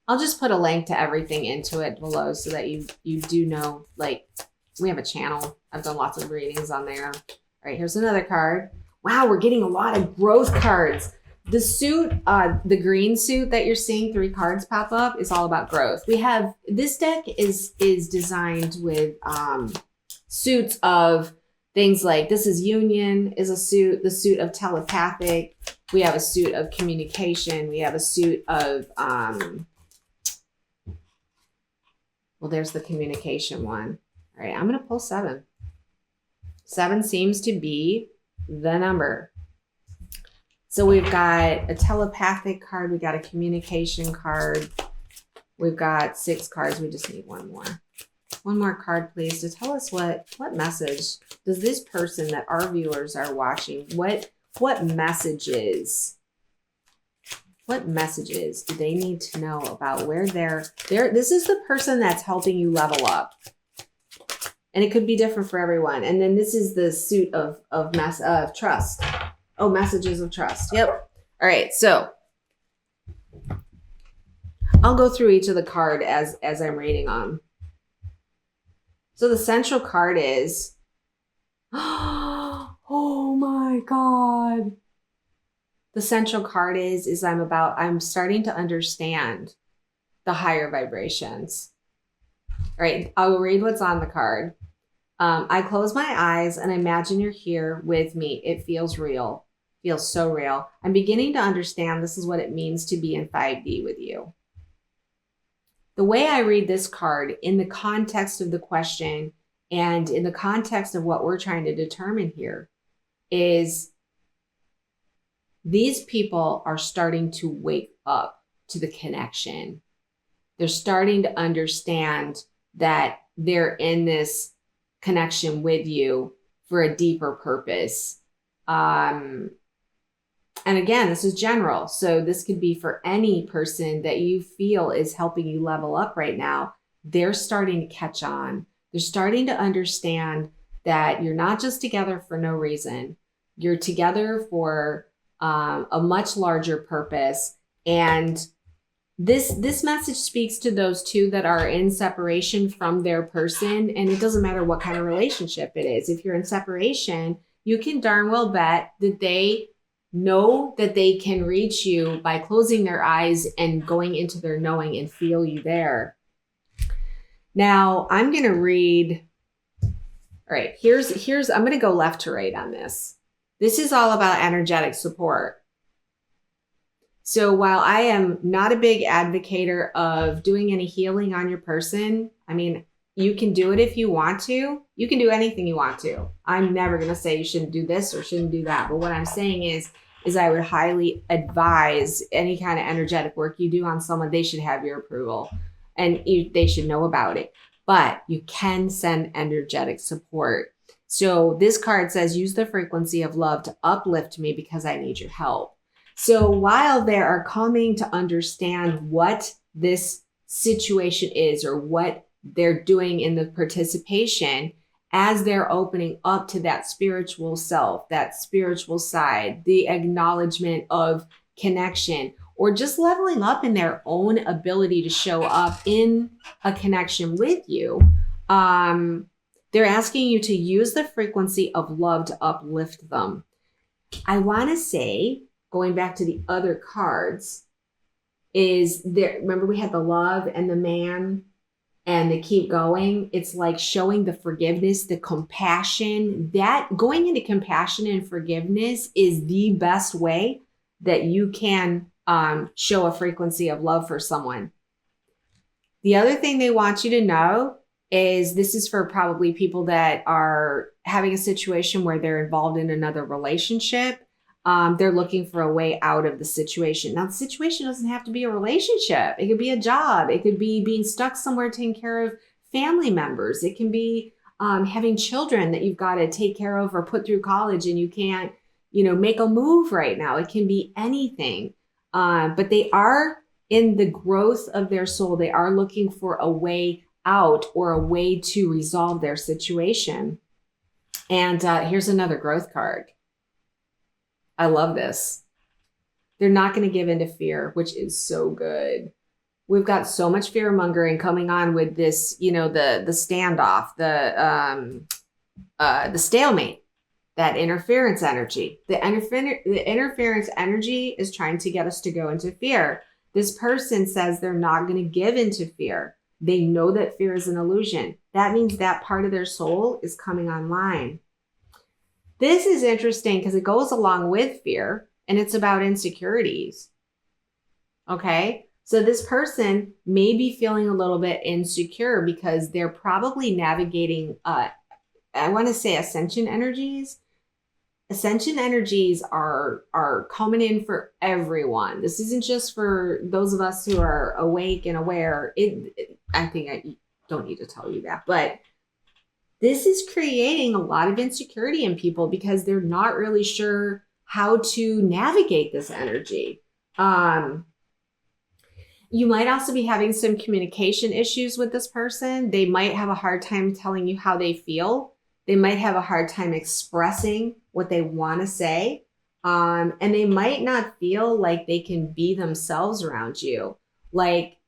I'll just put a link to everything into it below so that you do know, like, we have a channel. I've done lots of readings on there. All right, here's another card. Wow, we're getting a lot of growth cards. The suit, the green suit that you're seeing 3 cards pop up is all about growth. We have, this deck is designed with suits of things like, this is union is a suit, the suit of telepathic. We have a suit of communication. We have a suit of, well, there's the communication one. All right, I'm going to pull 7. 7 seems to be the number. So we've got a telepathic card. We got a communication card. We've got 6 cards. We just need one more. One more card, please, to tell us what message does this person that our viewers are watching, what messages do they need to know about where they're, this is the person that's helping you level up. And it could be different for everyone. And then this is the suit of trust. Oh, messages of trust. Yep. All right. So I'll go through each of the card as I'm reading them. So the central card is, oh my God. The central card is I'm starting to understand the higher vibrations. All right. I will read what's on the card. I close my eyes and imagine you're here with me. It feels real. Feels so real. I'm beginning to understand this is what it means to be in 5D with you. The way I read this card in the context of the question and in the context of what we're trying to determine here is these people are starting to wake up to the connection. They're starting to understand that they're in this connection with you for a deeper purpose. And again, this is general. So this could be for any person that you feel is helping you level up right now. They're starting to catch on. They're starting to understand that you're not just together for no reason. You're together for a much larger purpose. And this message speaks to those two that are in separation from their person. And it doesn't matter what kind of relationship it is. If you're in separation, you can darn well bet that they know that they can reach you by closing their eyes and going into their knowing and feel you there. Now I'm going to read. All right, here's I'm going to go left to right on this. This is all about energetic support. So while I am not a big advocator of doing any healing on your person, I mean, you can do it if you want to. You can do anything you want to. I'm never going to say you shouldn't do this or shouldn't do that. But what I'm saying is I would highly advise any kind of energetic work you do on someone, they should have your approval and they should know about it. But you can send energetic support. So this card says, use the frequency of love to uplift me because I need your help. So while they are coming to understand what this situation is or what they're doing in the participation, as they're opening up to that spiritual self, that spiritual side, the acknowledgement of connection, or just leveling up in their own ability to show up in a connection with you, they're asking you to use the frequency of love to uplift them. I want to say, going back to the other cards, is there, remember we had the love and the man and the keep going. It's like showing the forgiveness, the compassion. That going into compassion and forgiveness is the best way that you can show a frequency of love for someone. The other thing they want you to know is this is for probably people that are having a situation where they're involved in another relationship. They're looking for a way out of the situation. Now, the situation doesn't have to be a relationship. It could be a job. It could be being stuck somewhere taking care of family members. It can be having children that you've got to take care of or put through college and you can't, make a move right now. It can be anything. But they are in the growth of their soul. They are looking for a way out or a way to resolve their situation. And here's another growth card. I love this. They're not going to give in to fear, which is so good. We've got so much fear mongering coming on with this, you know, the standoff, the stalemate, that interference energy. The interference energy is trying to get us to go into fear. This person says they're not going to give into fear. They know that fear is an illusion. That means that part of their soul is coming online. This is interesting because it goes along with fear, and it's about insecurities. Okay? So this person may be feeling a little bit insecure because they're probably navigating, I want to say ascension energies. Ascension energies are coming in for everyone. This isn't just for those of us who are awake and aware. I think I don't need to tell you that, but this is creating a lot of insecurity in people because they're not really sure how to navigate this energy. You might also be having some communication issues with this person. They might have a hard time telling you how they feel. They might have a hard time expressing what they want to say. And they might not feel like they can be themselves around you. Like,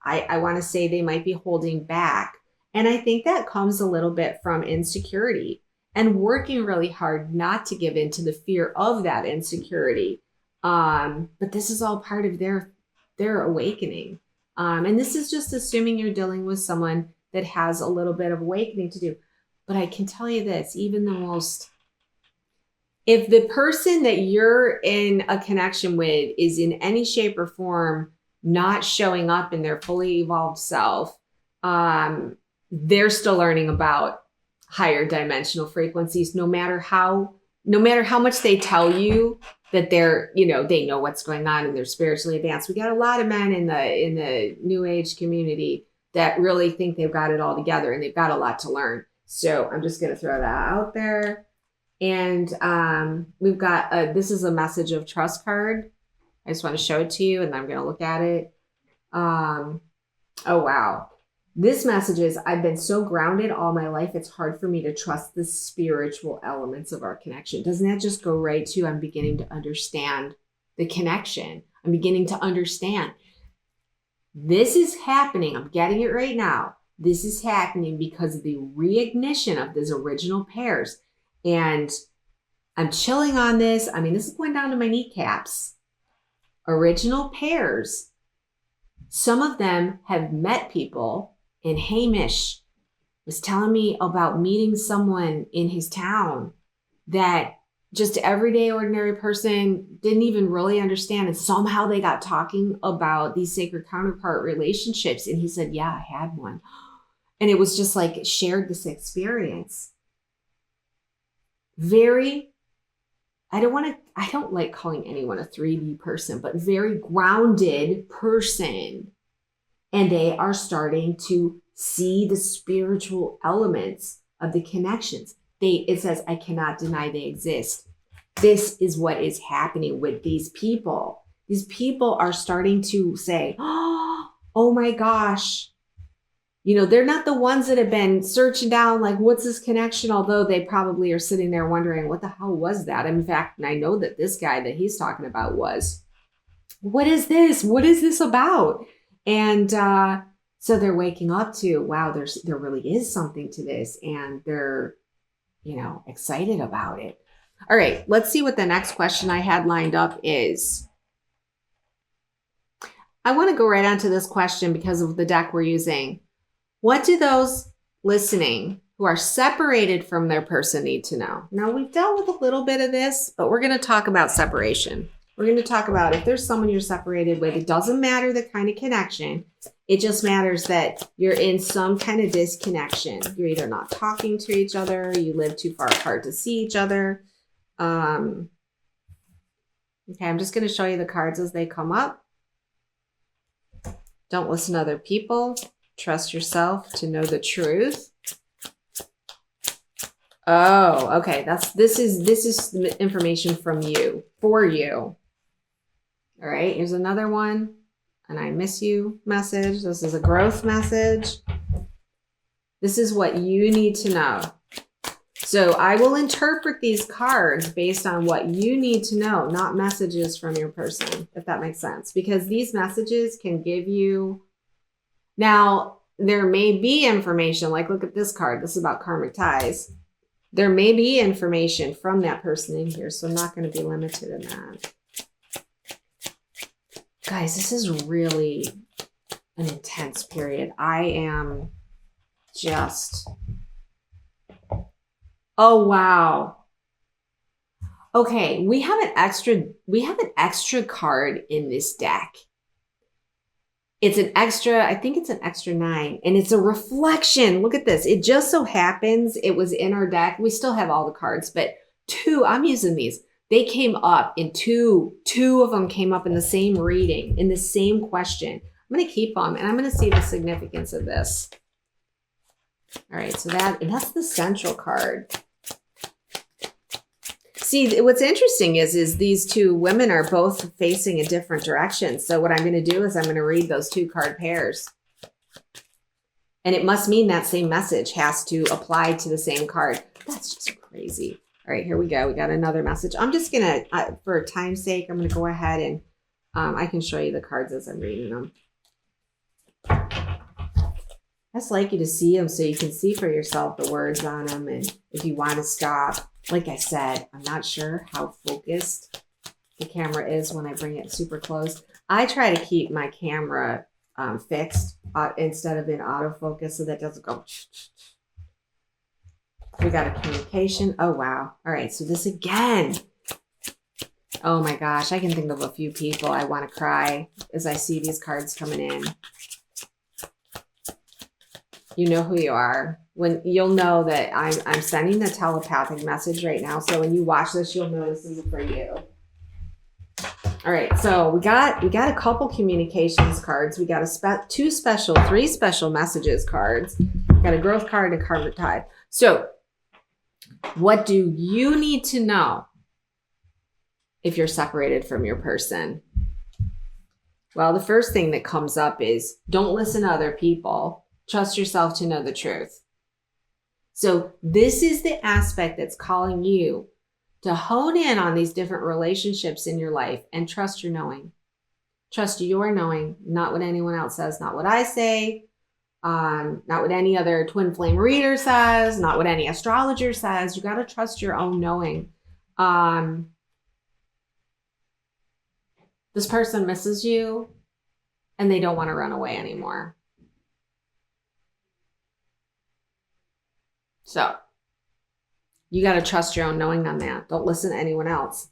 I want to say they might be holding back. And I think that comes a little bit from insecurity and working really hard not to give in to the fear of that insecurity. But this is all part of their awakening. And this is just assuming you're dealing with someone that has a little bit of awakening to do. But I can tell you this, even the most, if the person that you're in a connection with is in any shape or form not showing up in their fully evolved self, they're still learning about higher dimensional frequencies, no matter how much they tell you that they're, you know, they know what's going on and they're spiritually advanced. We got a lot of men in the new age community that really think they've got it all together and they've got a lot to learn. So I'm just going to throw that out there. And we've got, this is a message of trust card. I just want to show it to you and I'm going to look at it. Oh, wow. This message is, I've been so grounded all my life, it's hard for me to trust the spiritual elements of our connection. Doesn't that just go right to, I'm beginning to understand the connection. I'm beginning to understand. This is happening. I'm getting it right now. This is happening because of the reignition of these original pairs. And I'm chilling on this. I mean, this is going down to my kneecaps. Original pairs. Some of them have met people. And Hamish was telling me about meeting someone in his town that just everyday ordinary person didn't even really understand. And somehow they got talking about these sacred counterpart relationships. And he said, yeah, I had one. And it was just like shared this experience. Very, I don't like calling anyone a 3D person, but very grounded person. And they are starting to see the spiritual elements of the connections. It says, I cannot deny they exist. This is what is happening with these people. These people are starting to say, oh my gosh, you know, they're not the ones that have been searching down, like, what's this connection? Although they probably are sitting there wondering, what the hell was that? In fact, and I know that this guy that he's talking about was, what is this? What is this about? And so they're waking up to, wow, there really is something to this. And they're, you know, excited about it. All right, let's see what the next question I had lined up is. I want to go right on to this question because of the deck we're using. What do those listening who are separated from their person need to know? Now, we've dealt with a little bit of this, but we're going to talk about separation. We're going to talk about if there's someone you're separated with, it doesn't matter the kind of connection. It just matters that you're in some kind of disconnection. You're either not talking to each other, you live too far apart to see each other. Okay, I'm just going to show you the cards as they come up. Don't listen to other people. Trust yourself to know the truth. Oh, okay. This is information from you, for you. All right, here's another one. An I miss you message. This is a growth message. This is what you need to know. So I will interpret these cards based on what you need to know, not messages from your person, if that makes sense. Because these messages can give you... Now, there may be information, like look at this card. This is about karmic ties. There may be information from that person in here, so I'm not going to be limited in that. Guys, this is really an intense period. I am just... Oh, wow. Okay, we have an extra card in this deck. It's an extra, I think it's an extra 9, and it's a reflection. Look at this. It just so happens it was in our deck. We still have all the cards, but 2, I'm using these. They came up in 2 of them came up in the same reading, in the same question. I'm going to keep them, and I'm going to see the significance of this. All right, so that's the central card. See, what's interesting is these 2 women are both facing a different direction. So what I'm going to do is I'm going to read those 2 card pairs. And it must mean that same message has to apply to the same card. That's just crazy. All right, here we go. We got another message. I'm just going to, for time's sake, I'm going to go ahead and I can show you the cards as I'm reading them. I just like you to see them so you can see for yourself the words on them. And if you want to stop, like I said, I'm not sure how focused the camera is when I bring it super close. I try to keep my camera fixed instead of in autofocus so that doesn't go. We got a communication. Oh, wow. All right. So this again. Oh my gosh. I can think of a few people I want to cry as I see these cards coming in. You know who you are. When you'll know that I'm sending the telepathic message right now. So when you watch this, you'll know this is for you. All right, so we got a couple communications cards. We got a 3 special messages cards. We got a growth card and a karmic tie. So what do you need to know if you're separated from your person? Well, the first thing that comes up is don't listen to other people. Trust yourself to know the truth. So this is the aspect that's calling you to hone in on these different relationships in your life and trust your knowing. Trust your knowing, not what anyone else says, not what I say, not what any other twin flame reader says, not what any astrologer says. You got to trust your own knowing. This person misses you and they don't want to run away anymore. So you got to trust your own knowing on that. Don't listen to anyone else.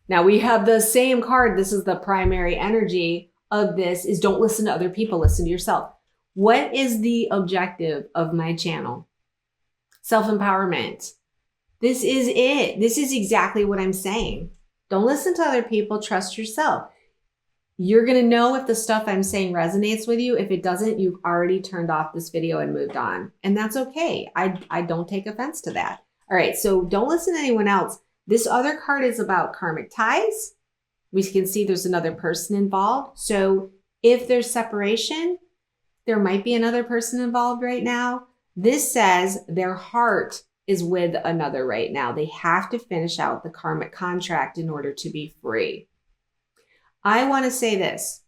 Now we have the same card. This is the primary energy of this is don't listen to other people. Listen to yourself. What is the objective of my channel? Self-empowerment. This is it. This is exactly what I'm saying. Don't listen to other people. Trust yourself. You're going to know if the stuff I'm saying resonates with you. If it doesn't, you've already turned off this video and moved on. And that's okay. I don't take offense to that. All right, so don't listen to anyone else. This other card is about karmic ties. We can see there's another person involved. So if there's separation, there might be another person involved right now. This says their heart is with another right now. They have to finish out the karmic contract in order to be free. I want to say this.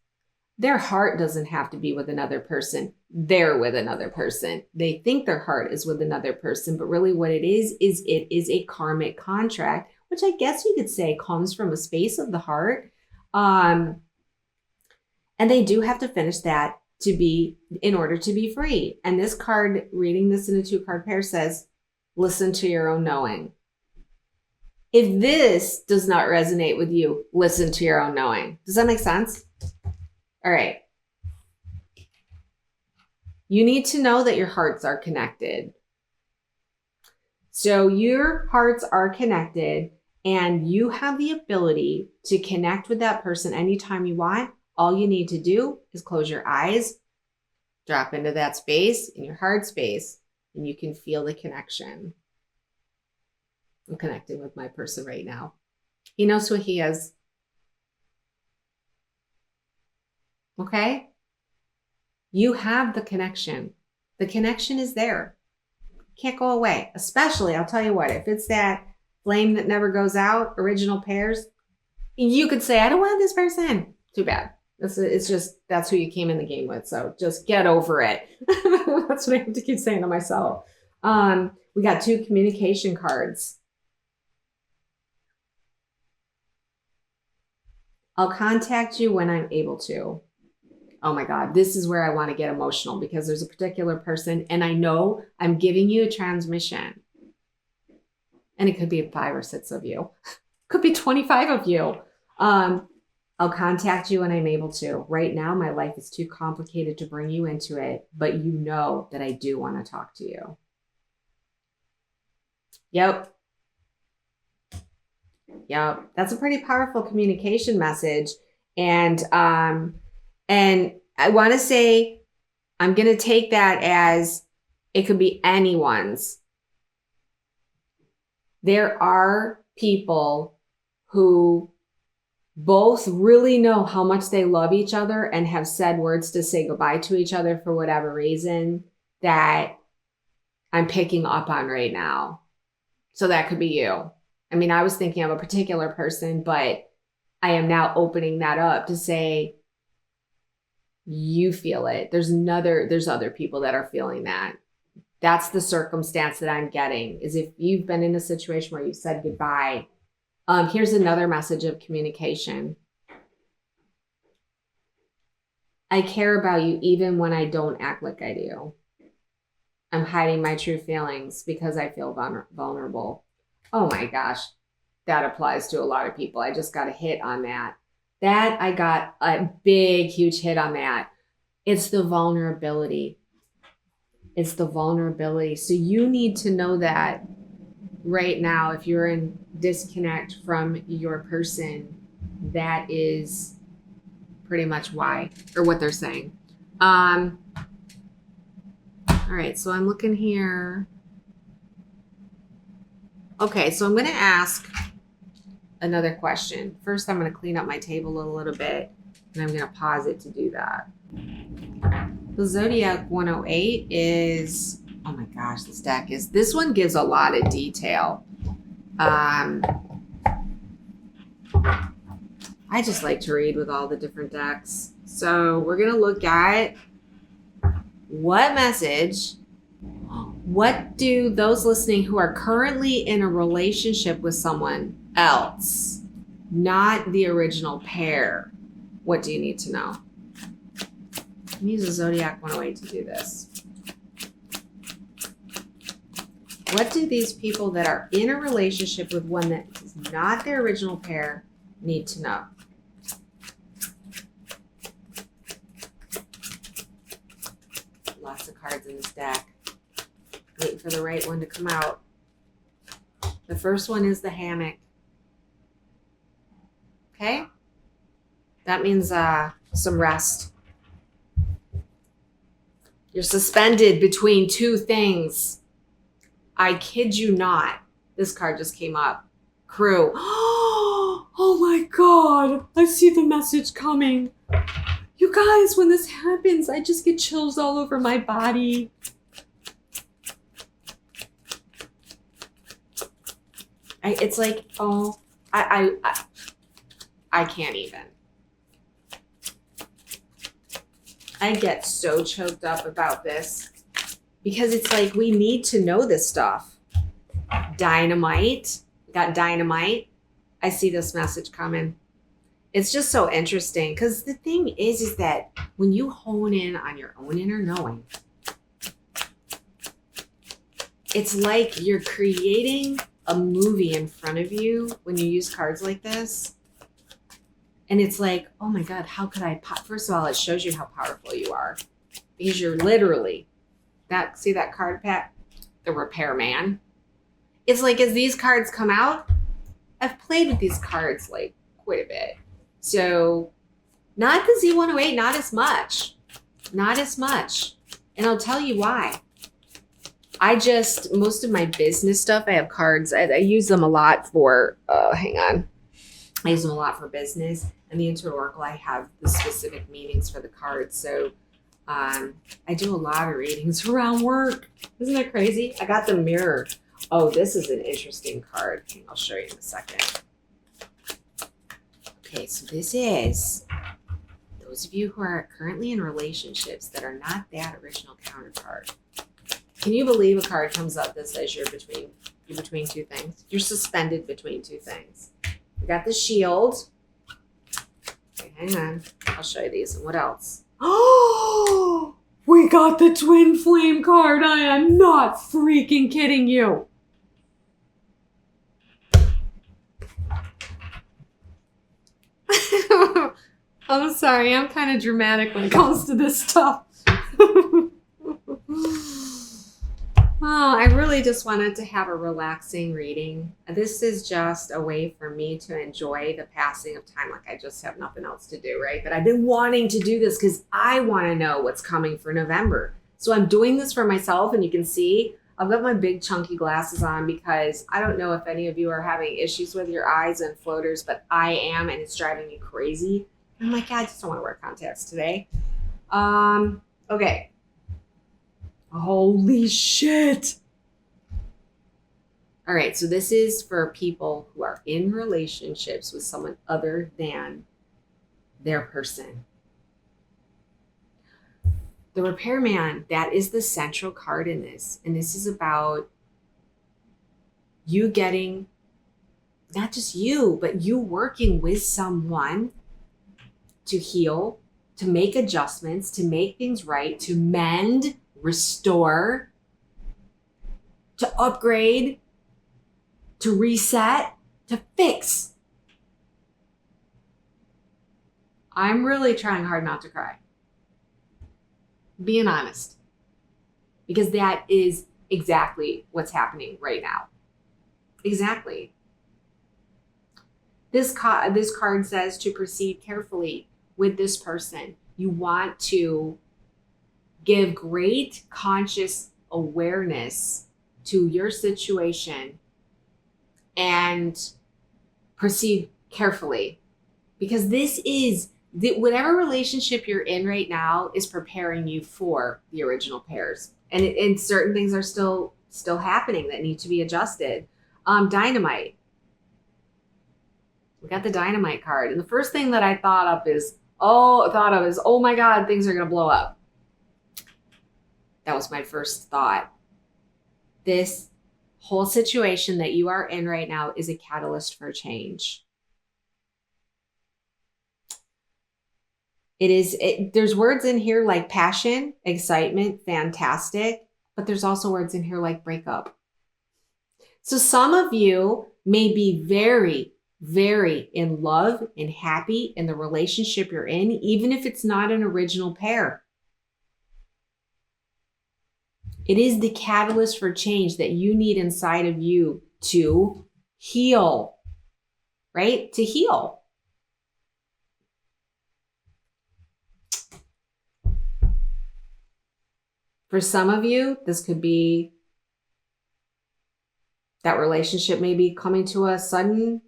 Their heart doesn't have to be with another person. They're with another person. They think their heart is with another person, but really what it is a karmic contract, which I guess you could say comes from a space of the heart. And they do have to finish that in order to be free. And this card, reading this in a 2-card pair says, listen to your own knowing. If this does not resonate with you, listen to your own knowing. Does that make sense? All right. You need to know that your hearts are connected. So your hearts are connected and you have the ability to connect with that person anytime you want. All you need to do is close your eyes, drop into that space, in your heart space, and you can feel the connection. I'm connecting with my person right now. He knows who he is. Okay? You have the connection. The connection is there. Can't go away. Especially, I'll tell you what, if it's that flame that never goes out, original pairs, you could say, I don't want this person. Too bad. It's just, that's who you came in the game with. So just get over it. That's what I have to keep saying to myself. We got 2 communication cards. I'll contact you when I'm able to. Oh my God, this is where I want to get emotional because there's a particular person and I know I'm giving you a transmission. And it could be 5 or 6 of you. Could be 25 of you. I'll contact you when I'm able to. Right now, my life is too complicated to bring you into it, but you know that I do want to talk to you. Yep. That's a pretty powerful communication message. And I want to say, I'm going to take that as it could be anyone's. There are people who both really know how much they love each other and have said words to say goodbye to each other for whatever reason that I'm picking up on right now. So that could be you. I mean, I was thinking of a particular person, but I am now opening that up to say, you feel it. There's other people that are feeling that. That's the circumstance that I'm getting, is if you've been in a situation where you said goodbye. Here's another message of communication. I care about you even when I don't act like I do. I'm hiding my true feelings because I feel vulnerable. Oh my gosh, that applies to a lot of people. I just got a hit on that. I got a big, huge hit on that. It's the vulnerability. It's the vulnerability. So you need to know that right now, if you're in disconnect from your person, that is pretty much why, or what they're saying. All right, so I'm looking here. Okay, so I'm going to ask another question. First, I'm going to clean up my table a little bit, and I'm going to pause it to do that. The Zodiac 108 is, oh my gosh, this one gives a lot of detail. I just like to read with all the different decks. So we're going to look at what message, what do those listening who are currently in a relationship with someone else, not the original pair, what do you need to know? I'm use a Zodiac 108 to do this. What do these people that are in a relationship with one that is not their original pair need to know? Lots of cards in this deck. Waiting for the right one to come out. The first one is the hammock. Okay? That means some rest. You're suspended between 2 things. I kid you not. This card just came up. Crew. Oh my God. I see the message coming. You guys, when this happens, I just get chills all over my body. It's like, oh, I can't even. I get so choked up about this because it's like, we need to know this stuff. Dynamite. Got dynamite. I see this message coming. It's just so interesting because the thing is that when you hone in on your own inner knowing, it's like you're creating a movie in front of you when you use cards like this. And it's like, oh my God, how could I first of all, it shows you how powerful you are because you're literally see that card pack, the repairman. It's like, as these cards come out, I've played with these cards like quite a bit. So not the Z108, not as much. And I'll tell you why. Most of my business stuff, I have cards. I use them a lot for, hang on. I use them a lot for business. And the Intuit Oracle, I have the specific meanings for the cards. So I do a lot of readings around work. Isn't that crazy? I got the mirror. Oh, this is an interesting card. I'll show you in a second. Okay, so this is those of you who are currently in relationships that are not that original counterpart. Can you believe a card comes up that says you're between two things? You're suspended between two things. We got the shield. Okay, hang on. I'll show you these. And what else? Oh, we got the twin flame card. I am not freaking kidding you. I'm sorry. I'm kind of dramatic when it comes to this stuff. Oh, I really just wanted to have a relaxing reading. This is just a way for me to enjoy the passing of time. Like I just have nothing else to do, right? But I've been wanting to do this because I want to know what's coming for November. So I'm doing this for myself, and you can see I've got my big chunky glasses on because I don't know if any of you are having issues with your eyes and floaters, but I am, and it's driving me crazy. I'm like, I just don't want to wear contacts today. Okay. Holy shit. All right, so this is for people who are in relationships with someone other than their person. The repairman, that is the central card in this. And this is about you getting, not just you, but you working with someone to heal, to make adjustments, to make things right, to mend, restore, to upgrade, to reset, to fix. I'm really trying hard not to cry. Being honest. Because that is exactly what's happening right now. Exactly. This card says to proceed carefully with this person. You want to give great conscious awareness to your situation and proceed carefully, because this is whatever relationship you're in right now is preparing you for the original pairs, and certain things are still happening that need to be adjusted. Dynamite. We got the dynamite card, and the first thing that I thought of is, oh my God, things are gonna blow up. That was my first thought. This whole situation that you are in right now is a catalyst for change. There's words in here like passion, excitement, fantastic, but there's also words in here like breakup. So some of you may be very, very in love and happy in the relationship you're in, even if it's not an original pair. It is the catalyst for change that you need inside of you to heal, right? To heal. For some of you, this could be that relationship may be coming to a sudden,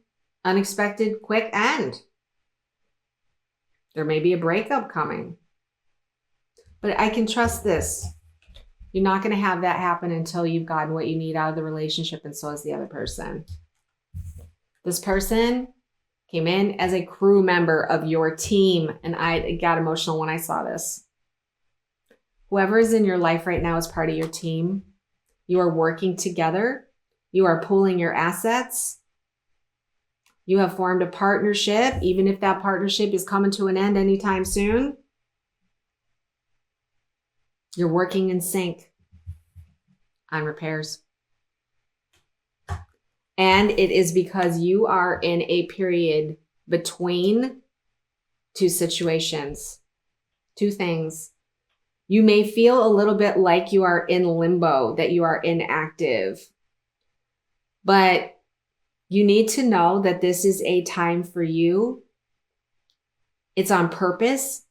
unexpected, quick end. There may be a breakup coming. But I can trust this. You're not going to have that happen until you've gotten what you need out of the relationship, and so is the other person. This person came in as a crew member of your team, and I got emotional when I saw this. Whoever is in your life right now is part of your team. You are working together. You are pooling your assets. You have formed a partnership, even if that partnership is coming to an end anytime soon. You're working in sync on repairs. And it is because you are in a period between two situations, two things. You may feel a little bit like you are in limbo, that you are inactive. But you need to know that this is a time for you. It's on purpose.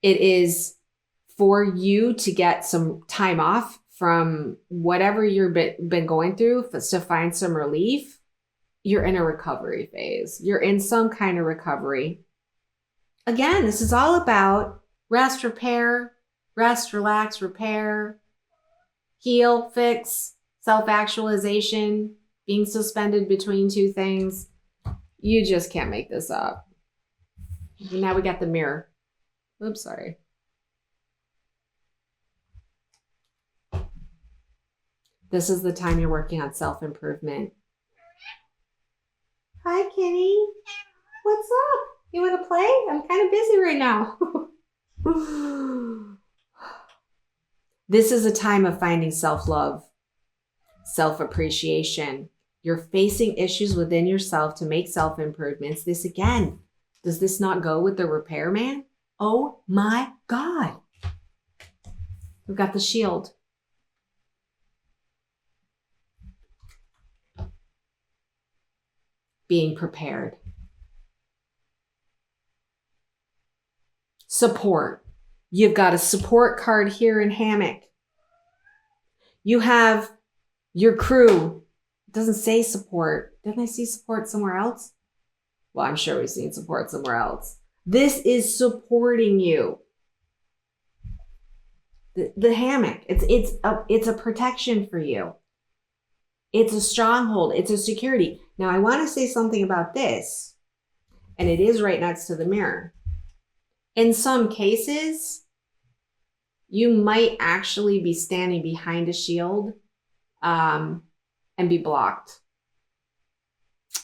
It is for you to get some time off from whatever you've been going through to find some relief. You're in a recovery phase. You're in some kind of recovery. Again, this is all about rest, repair, rest, relax, repair, heal, fix, self-actualization, being suspended between two things. You just can't make this up. Now we got the mirror. Oops, sorry. This is the time you're working on self-improvement. Hi, Kitty. What's up? You want to play? I'm kind of busy right now. This is a time of finding self-love, self-appreciation. You're facing issues within yourself to make self-improvements. This again, does this not go with the repairman? Oh my God. We've got the shield. Being prepared. Support. You've got a support card here in hammock. You have your crew. It doesn't say support. Didn't I see support somewhere else? Well, I'm sure we've seen support somewhere else. This is supporting you. The hammock. It's a protection for you. It's a stronghold. It's a security. Now, I want to say something about this, and it is right next to the mirror. In some cases, you might actually be standing behind a shield and be blocked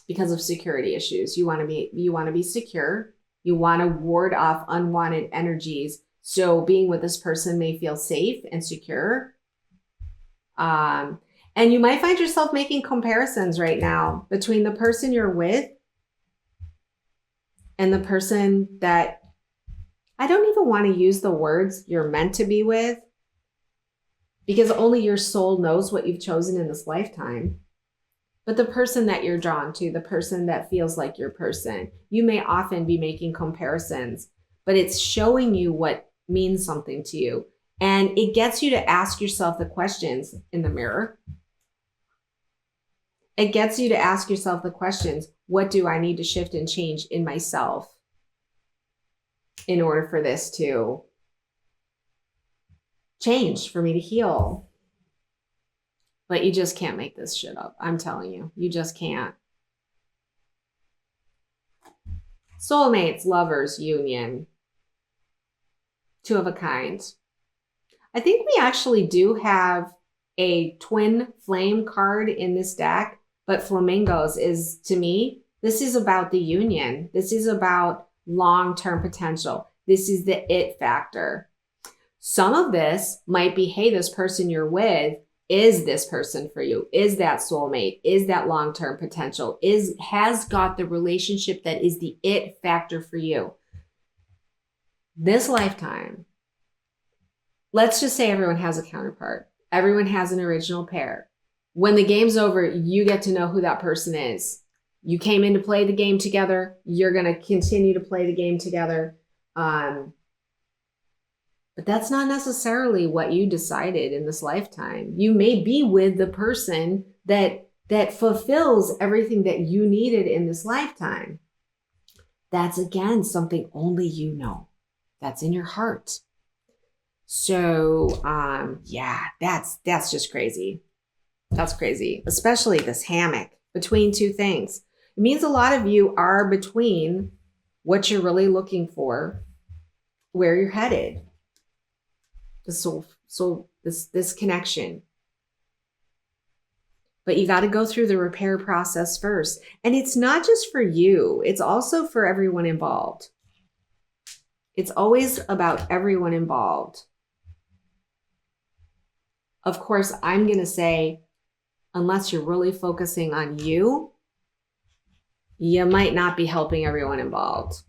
because of security issues. You want to be secure. You want to ward off unwanted energies. So being with this person may feel safe and secure. And you might find yourself making comparisons right now between the person you're with and the person that, I don't even want to use the words you're meant to be with, because only your soul knows what you've chosen in this lifetime. But the person that you're drawn to, the person that feels like your person, you may often be making comparisons, but it's showing you what means something to you. And it gets you to ask yourself the questions in the mirror. It gets you to ask yourself the questions, what do I need to shift and change in myself in order for this to change, for me to heal? But you just can't make this shit up. I'm telling you, you just can't. Soulmates, lovers, union. Two of a kind. I think we actually do have a twin flame card in this deck, but flamingos is, to me, this is about the union. This is about long-term potential. This is the it factor. Some of this might be, hey, this person you're with, is this person for you? Is that soulmate? Is that long-term potential? Has got the relationship that is the it factor for you? This lifetime, let's just say everyone has a counterpart. Everyone has an original pair. When the game's over, you get to know who that person is. You came in to play the game together. You're going to continue to play the game together. But that's not necessarily what you decided in this lifetime. You may be with the person that fulfills everything that you needed in this lifetime. That's, again, something only you know. That's in your heart. So, yeah, that's just crazy. That's crazy, especially this hammock between two things. It means a lot of you are between what you're really looking for, where you're headed. So this connection. But you got to go through the repair process first. And it's not just for you. It's also for everyone involved. It's always about everyone involved. Of course, I'm going to say, unless you're really focusing on you, you might not be helping everyone involved.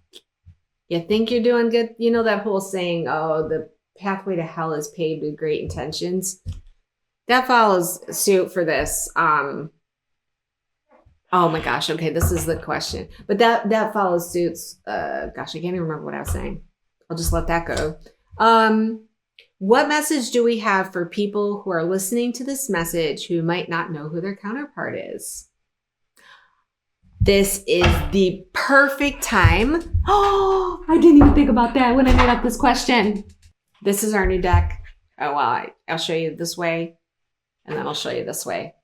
You think you're doing good. You know that whole saying, oh, the pathway to hell is paved with great intentions. That follows suit for this. Oh my gosh. Okay, this is the question. But that follows suits. Gosh, I can't even remember what I was saying. I'll just let that go. What message do we have for people who are listening to this message who might not know who their counterpart is? This is the perfect time. Oh, I didn't even think about that when I made up this question. This is our new deck. Oh, well, I'll show you this way, and then I'll show you this way.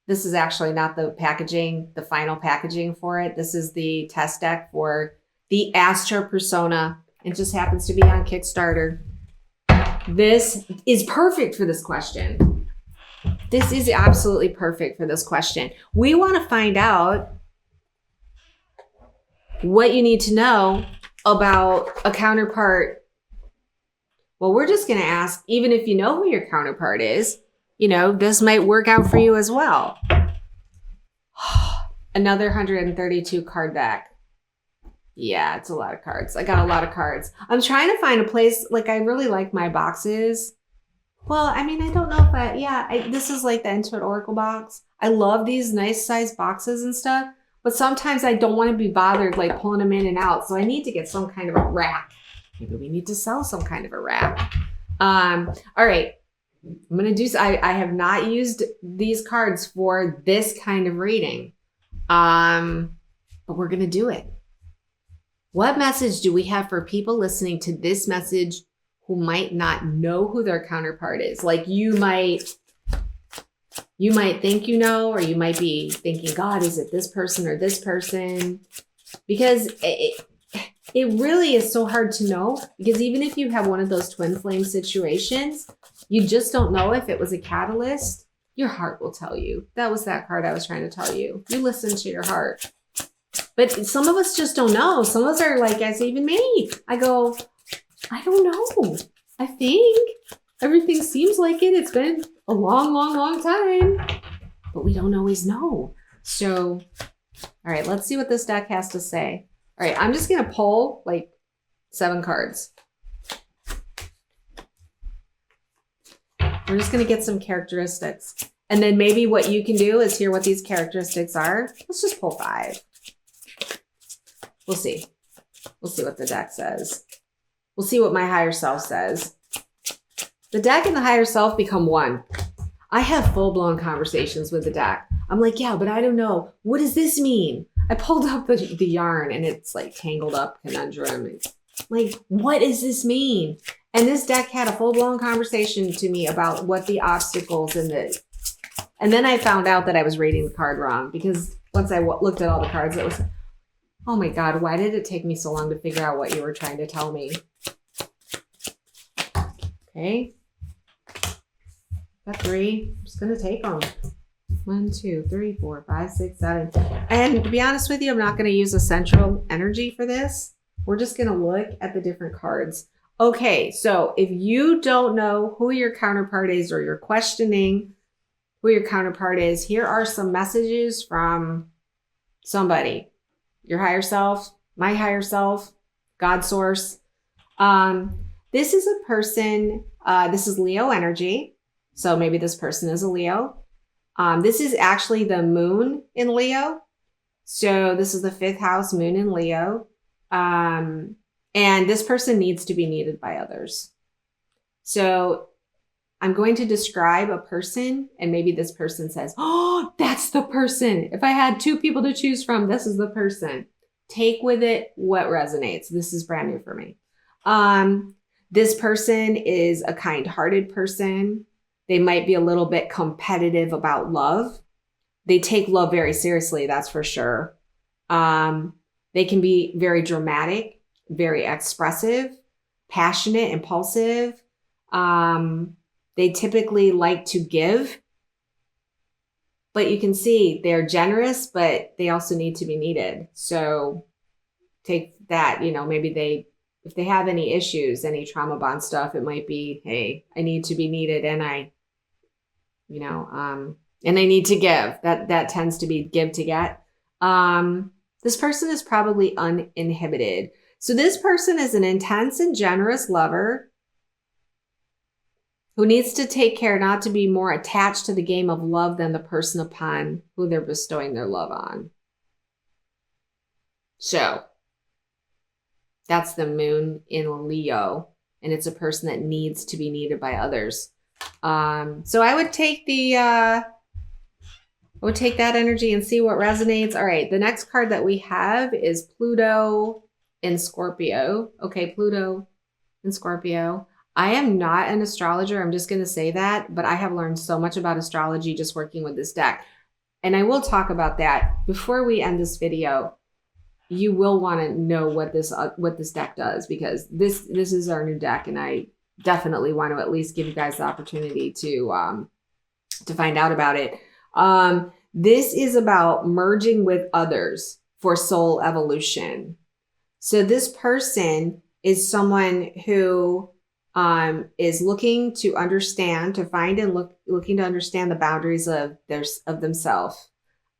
This is actually not the packaging, the final packaging for it. This is the test deck for the Astro Persona. It just happens to be on Kickstarter. This is perfect for this question. This is absolutely perfect for this question. We want to find out what you need to know about a counterpart. Well, we're just going to ask, even if you know who your counterpart is, you know, this might work out for you as well. Another 132 card deck. Yeah, it's a lot of cards. I got a lot of cards. I'm trying to find a place, like I really like my boxes. Well, I mean, I don't know if this is like the Intuit Oracle box. I love these nice size boxes and stuff, but sometimes I don't want to be bothered like pulling them in and out. So I need to get some kind of a rack. Maybe we need to sell some kind of a rack. All right. I'm going to do, I have not used these cards for this kind of reading. But we're going to do it. What message do we have for people listening to this message who might not know who their counterpart is? Like you might think you know, or you might be thinking, God, is it this person or this person? Because it really is so hard to know, because even if you have one of those twin flame situations, you just don't know if it was a catalyst. Your heart will tell you. That was that card I was trying to tell you. You listen to your heart. But some of us just don't know. Some of us are like, as even me. I go, I don't know. I think everything seems like it. It's been a long, long, long time. But we don't always know. So, all right, let's see what this deck has to say. All right, I'm just going to pull like 7 cards. We're just going to get some characteristics. And then maybe what you can do is hear what these characteristics are. Let's just pull 5. We'll see. We'll see what the deck says. We'll see what my higher self says. The deck and the higher self become one. I have full-blown conversations with the deck. I'm like, yeah, but I don't know. What does this mean? I pulled up the yarn and it's like tangled up conundrum. It's like, what does this mean? And this deck had a full-blown conversation to me about what the obstacles and then I found out that I was reading the card wrong, because once I looked at all the cards, it was, oh my God, why did it take me so long to figure out what you were trying to tell me? Okay. Got 3. I'm just going to take them. 1, 2, 3, 4, 5, 6, 7. And to be honest with you, I'm not going to use a central energy for this. We're just going to look at the different cards. Okay, so if you don't know who your counterpart is, or you're questioning who your counterpart is, here are some messages from somebody. Your higher self, my higher self, God source. This is a person, this is Leo energy. So maybe this person is a Leo. This is actually the moon in Leo. So this is the 5th house, moon in Leo. And this person needs to be needed by others. So I'm going to describe a person, and maybe this person says, oh, that's the person. If I had 2 people to choose from, this is the person. Take with it what resonates. This is brand new for me. This person is a kind-hearted person. They might be a little bit competitive about love. They take love very seriously, that's for sure. They can be very dramatic, very expressive, passionate, impulsive. They typically like to give. But you can see they're generous, but they also need to be needed. So take that, you know, maybe if they have any issues, any trauma bond stuff, it might be, hey, I need to be needed, and I need to give. That tends to be give to get. This person is probably uninhibited. So this person is an intense and generous lover who needs to take care not to be more attached to the game of love than the person upon who they're bestowing their love on. So that's the moon in Leo, and it's a person that needs to be needed by others. So I would take that energy and see what resonates. All right, the next card that we have is Pluto in Scorpio. Okay, Pluto in Scorpio. I am not an astrologer. I'm just going to say that, but I have learned so much about astrology just working with this deck. And I will talk about that before we end this video. You will want to know what this deck does, because this is our new deck, and I definitely want to at least give you guys the opportunity to find out about it. This is about merging with others for soul evolution. So this person is someone who is looking to understand, to find and looking to understand the boundaries of themselves.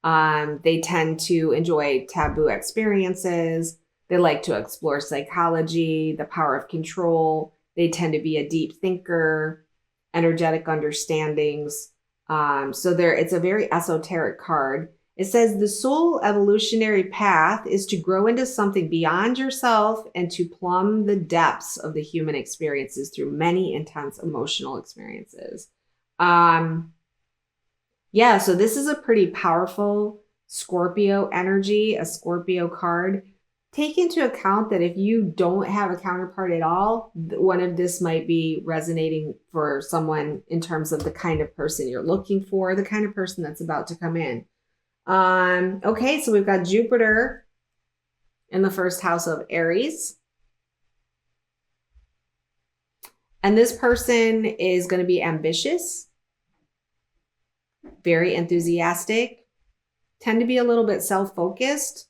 They tend to enjoy taboo experiences. They like to explore psychology, the power of control. They tend to be a deep thinker, energetic understandings. It's a very esoteric card. It says the soul evolutionary path is to grow into something beyond yourself and to plumb the depths of the human experiences through many intense emotional experiences. Yeah, so this is a pretty powerful Scorpio energy, a Scorpio card. Take into account that if you don't have a counterpart at all, one of this might be resonating for someone in terms of the kind of person you're looking for, the kind of person that's about to come in. Okay, so we've got Jupiter in the first house of Aries. And this person is going to be ambitious, very enthusiastic, tend to be a little bit self-focused,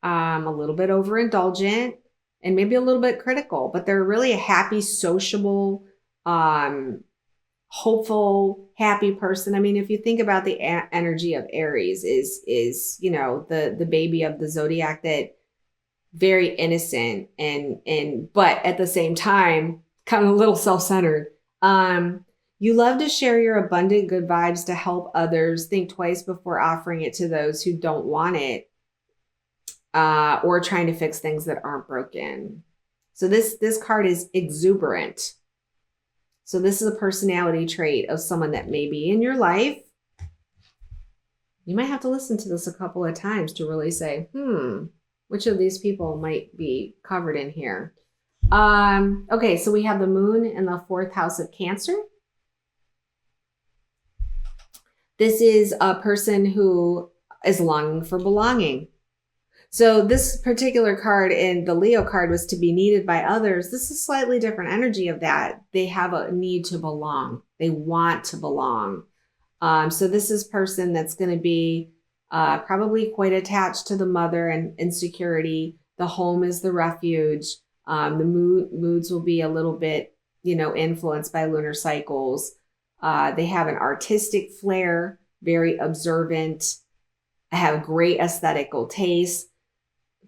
a little bit overindulgent, and maybe a little bit critical, but they're really a happy, sociable, hopeful, happy person. I mean, if you think about the energy of Aries is, you know, the baby of the Zodiac, that very innocent but at the same time, kind of a little self-centered. You love to share your abundant good vibes to help others. Think twice before offering it to those who don't want it, or trying to fix things that aren't broken. So this card is exuberant. So this is a personality trait of someone that may be in your life. You might have to listen to this a couple of times to really say, which of these people might be covered in here? Okay, so we have the moon in the fourth house of Cancer. This is a person who is longing for belonging. So this particular card in the Leo card was to be needed by others. This is slightly different energy of that. They have a need to belong. They want to belong. So this is person that's going to be probably quite attached to the mother and insecurity. The home is the refuge. The moods will be a little bit, influenced by lunar cycles. They have an artistic flair, very observant, have great aesthetical taste.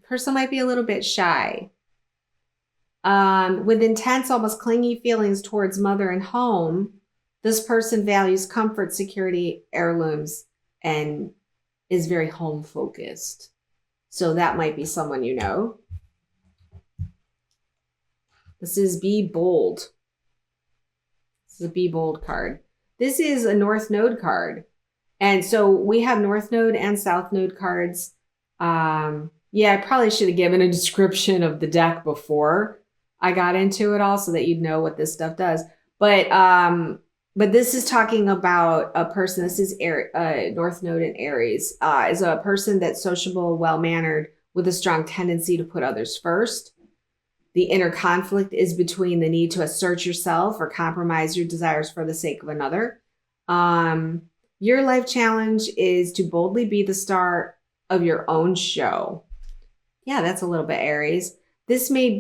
Person might be a little bit shy. With intense, almost clingy feelings towards mother and home, this person values comfort, security, heirlooms, and is very home focused. So that might be someone you know. This is Be Bold. This is a Be Bold card. This is a North Node card. And so we have North Node and South Node cards. Yeah, I probably should have given a description of the deck before I got into it all so that you'd know what this stuff does. But this is talking about a person. This is North Node in Aries. Is a person that's sociable, well-mannered, with a strong tendency to put others first. The inner conflict is between the need to assert yourself or compromise your desires for the sake of another. Your life challenge is to boldly be the star of your own show. Yeah, that's a little bit Aries. This may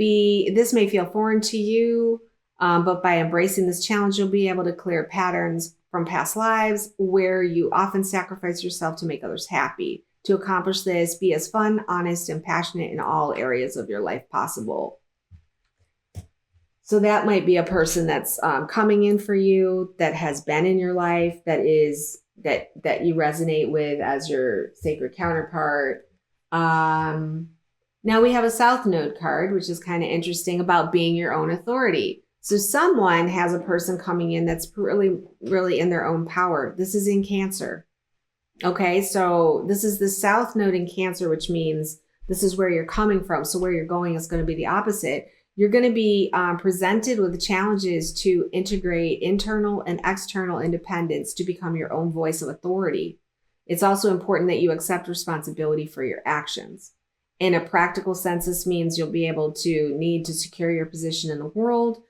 feel foreign to you, but by embracing this challenge, you'll be able to clear patterns from past lives where you often sacrifice yourself to make others happy. To accomplish this, be as fun, honest, and passionate in all areas of your life possible. So that might be a person that's coming in for you, that has been in your life, that you resonate with as your sacred counterpart. Now we have a South Node card, which is kind of interesting, about being your own authority. So someone has a person coming in that's really, really in their own power. This is in Cancer. Okay, so this is the South Node in Cancer, which means this is where you're coming from. So where you're going is going to be the opposite. You're going to be presented with challenges to integrate internal and external independence to become your own voice of authority. It's also important that you accept responsibility for your actions. In a practical sense, this means you'll be able to need to secure your position in the world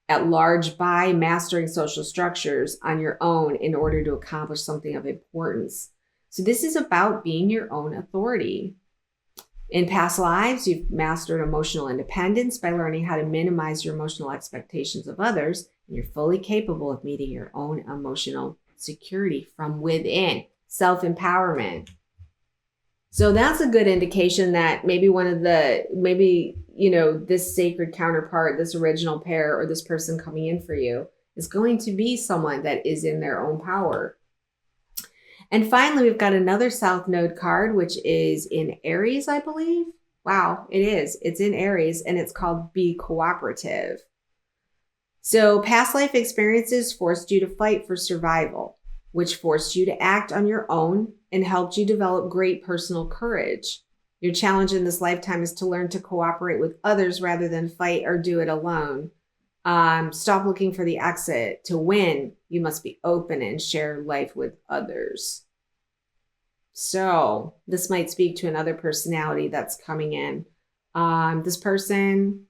at large by mastering social structures on your own in order to accomplish something of importance. So this is about being your own authority. In past lives, you've mastered emotional independence by learning how to minimize your emotional expectations of others, and you're fully capable of meeting your own emotional security from within. Self-empowerment. So that's a good indication that maybe this sacred counterpart, this original pair, or this person coming in for you is going to be someone that is in their own power. And finally, we've got another South Node card, which is in Aries, I believe. Wow, it is. It's in Aries, and it's called Be Cooperative. So past life experiences forced you to fight for survival, which forced you to act on your own and helped you develop great personal courage. Your challenge in this lifetime is to learn to cooperate with others rather than fight or do it alone. Stop looking for the exit. To win, you must be open and share life with others. So this might speak to another personality that's coming in. This person,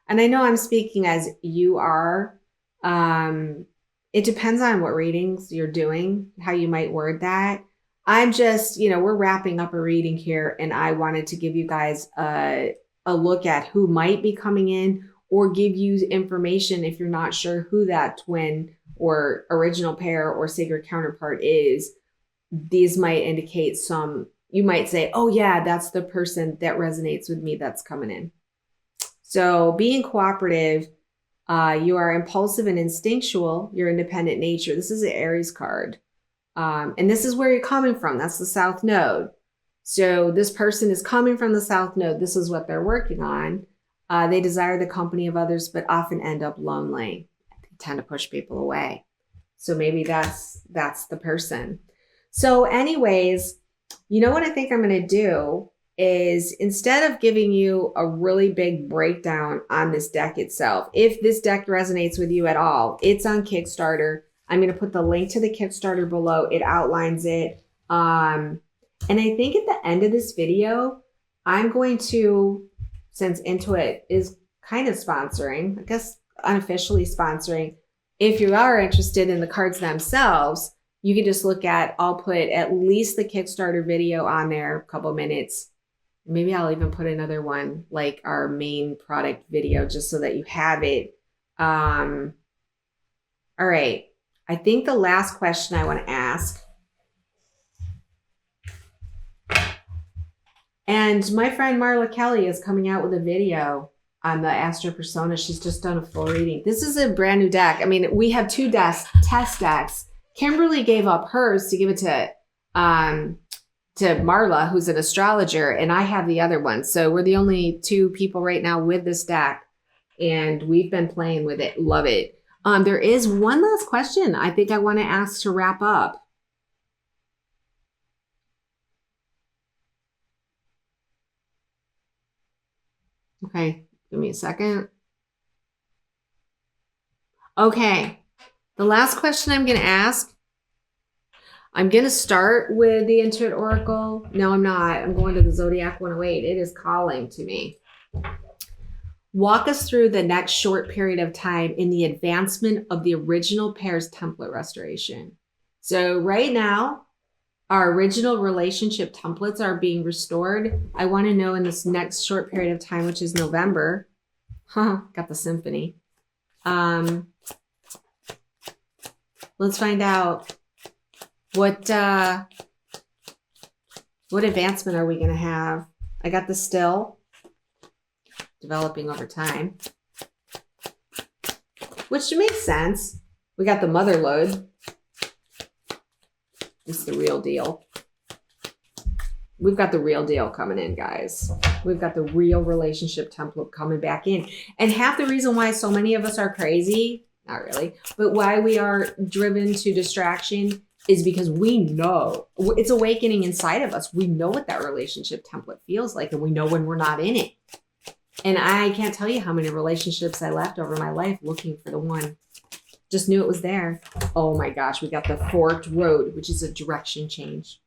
and I know I'm speaking as you are. It depends on what readings you're doing, how you might word that. I'm just, we're wrapping up a reading here, and I wanted to give you guys a look at who might be coming in, or give you information if you're not sure who that twin or original pair or sacred counterpart is. These might indicate you might say, oh yeah, that's the person that resonates with me that's coming in. So being cooperative, you are impulsive and instinctual, your independent nature. This is an Aries card. And this is where you're coming from. That's the South Node. So this person is coming from the South Node. This is what they're working on. They desire the company of others, but often end up lonely. They tend to push people away. So maybe that's the person. So anyways, what I think I'm going to do is, instead of giving you a really big breakdown on this deck itself, if this deck resonates with you at all, it's on Kickstarter. I'm going to put the link to the Kickstarter below. It outlines it. And I think at the end of this video, I'm going to, since Intuit is kind of sponsoring, I guess unofficially sponsoring, if you are interested in the cards themselves, you can just look at, I'll put at least the Kickstarter video on there, a couple minutes. Maybe I'll even put another one, like our main product video, just so that you have it. All right. I think the last question I want to ask, and my friend Marla Kelly is coming out with a video on the Astro Persona. She's just done a full reading. This is a brand new deck. I mean, we have two test decks. Kimberly gave up hers to give it to Marla, who's an astrologer, and I have the other one. So we're the only two people right now with this deck, and we've been playing with it. Love it. There is one last question I think I want to ask to wrap up. Okay, give me a second. Okay, the last question I'm going to ask, I'm going to start with the Intuit Oracle. No, I'm not. I'm going to the Zodiac 108. It is calling to me. Walk us through the next short period of time in the advancement of the original pair's template restoration. So right now, our original relationship templates are being restored. I want to know in this next short period of time, which is November. Got the symphony. Let's find out what advancement are we going to have. I got the still. Developing over time, which makes sense. We got the mother load. It's the real deal. We've got the real deal coming in, guys. We've got the real relationship template coming back in. And half the reason why so many of us are crazy, not really, but why we are driven to distraction is because we know it's awakening inside of us. We know what that relationship template feels like, and we know when we're not in it. And I can't tell you how many relationships I left over my life looking for the one. Just knew it was there. Oh my gosh, we got the forked road, which is a direction change.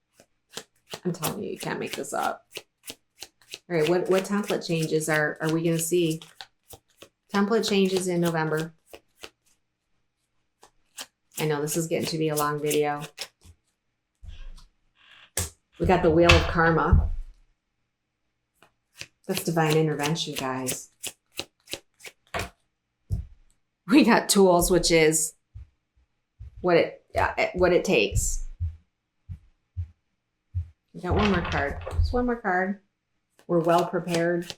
I'm telling you, you can't make this up. All right, what template changes are we going to see? Template changes in November. I know this is getting to be a long video. We got the Wheel of Karma. That's divine intervention, guys. We got tools, which is what it takes. We got one more card. Just one more card. We're well prepared.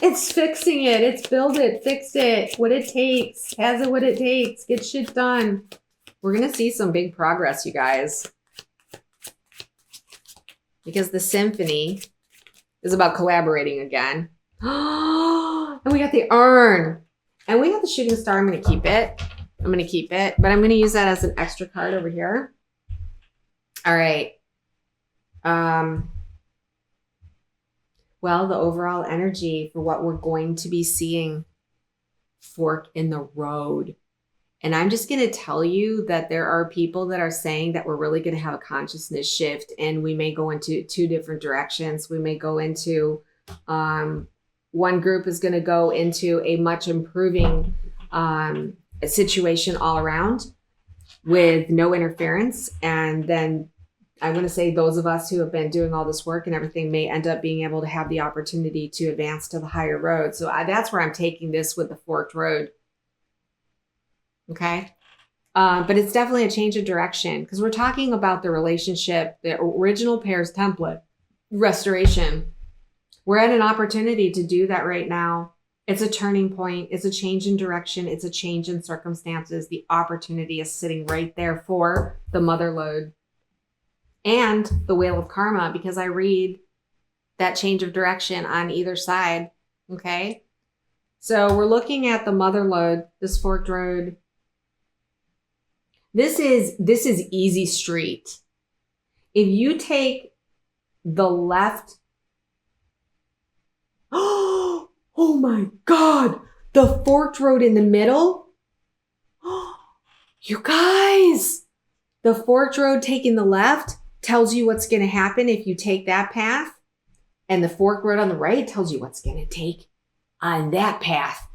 It's fixing it. It's build it, fix it. What it takes. Has it what it takes. Get shit done. We're going to see some big progress, you guys. Because the symphony is about collaborating again. And we got the urn. And we got the shooting star. I'm going to keep it. I'm going to keep it. But I'm going to use that as an extra card over here. All right. Well, the overall energy for what we're going to be seeing, fork in the road. And I'm just going to tell you that there are people that are saying that we're really going to have a consciousness shift, and we may go into two different directions. We may go into, one group is going to go into a much improving situation all around with no interference. And then I want to say those of us who have been doing all this work and everything may end up being able to have the opportunity to advance to the higher road. So that's where I'm taking this with the forked road. Okay. But it's definitely a change of direction because we're talking about the relationship, the original pairs template, restoration. We're at an opportunity to do that right now. It's a turning point. It's a change in direction. It's a change in circumstances. The opportunity is sitting right there for the mother lode and the Wheel of Karma, because I read that change of direction on either side. Okay. So we're looking at the mother lode, this forked road. This is easy street. If you take the left, oh my God, the forked road in the middle. You guys, the forked road taking the left tells you what's going to happen if you take that path. And the forked road on the right tells you what's going to take on that path.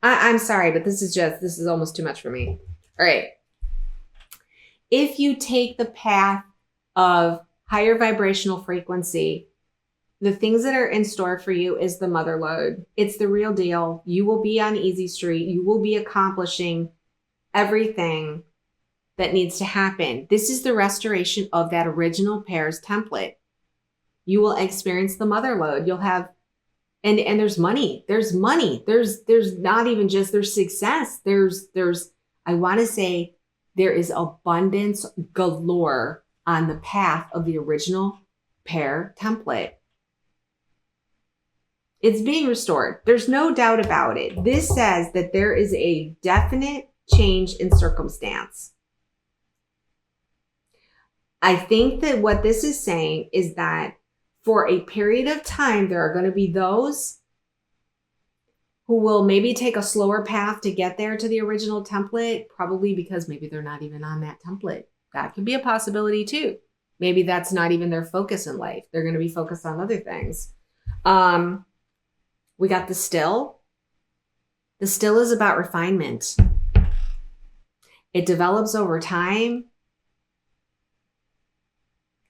I'm sorry, but this is almost too much for me. All right. If you take the path of higher vibrational frequency, the things that are in store for you is the mother lode. It's the real deal. You will be on easy street. You will be accomplishing everything that needs to happen. This is the restoration of that original pairs template. You will experience the mother lode. You'll have, and there's money. There's money. There's not even just, there's success. I want to say there is abundance galore on the path of the original pair template. It's being restored. There's no doubt about it. This says that there is a definite change in circumstance. I think that what this is saying is that for a period of time, there are going to be those who will maybe take a slower path to get there to the original template, probably because maybe they're not even on that template. That could be a possibility too. Maybe that's not even their focus in life. They're going to be focused on other things. We got the still. The still is about refinement. It develops over time.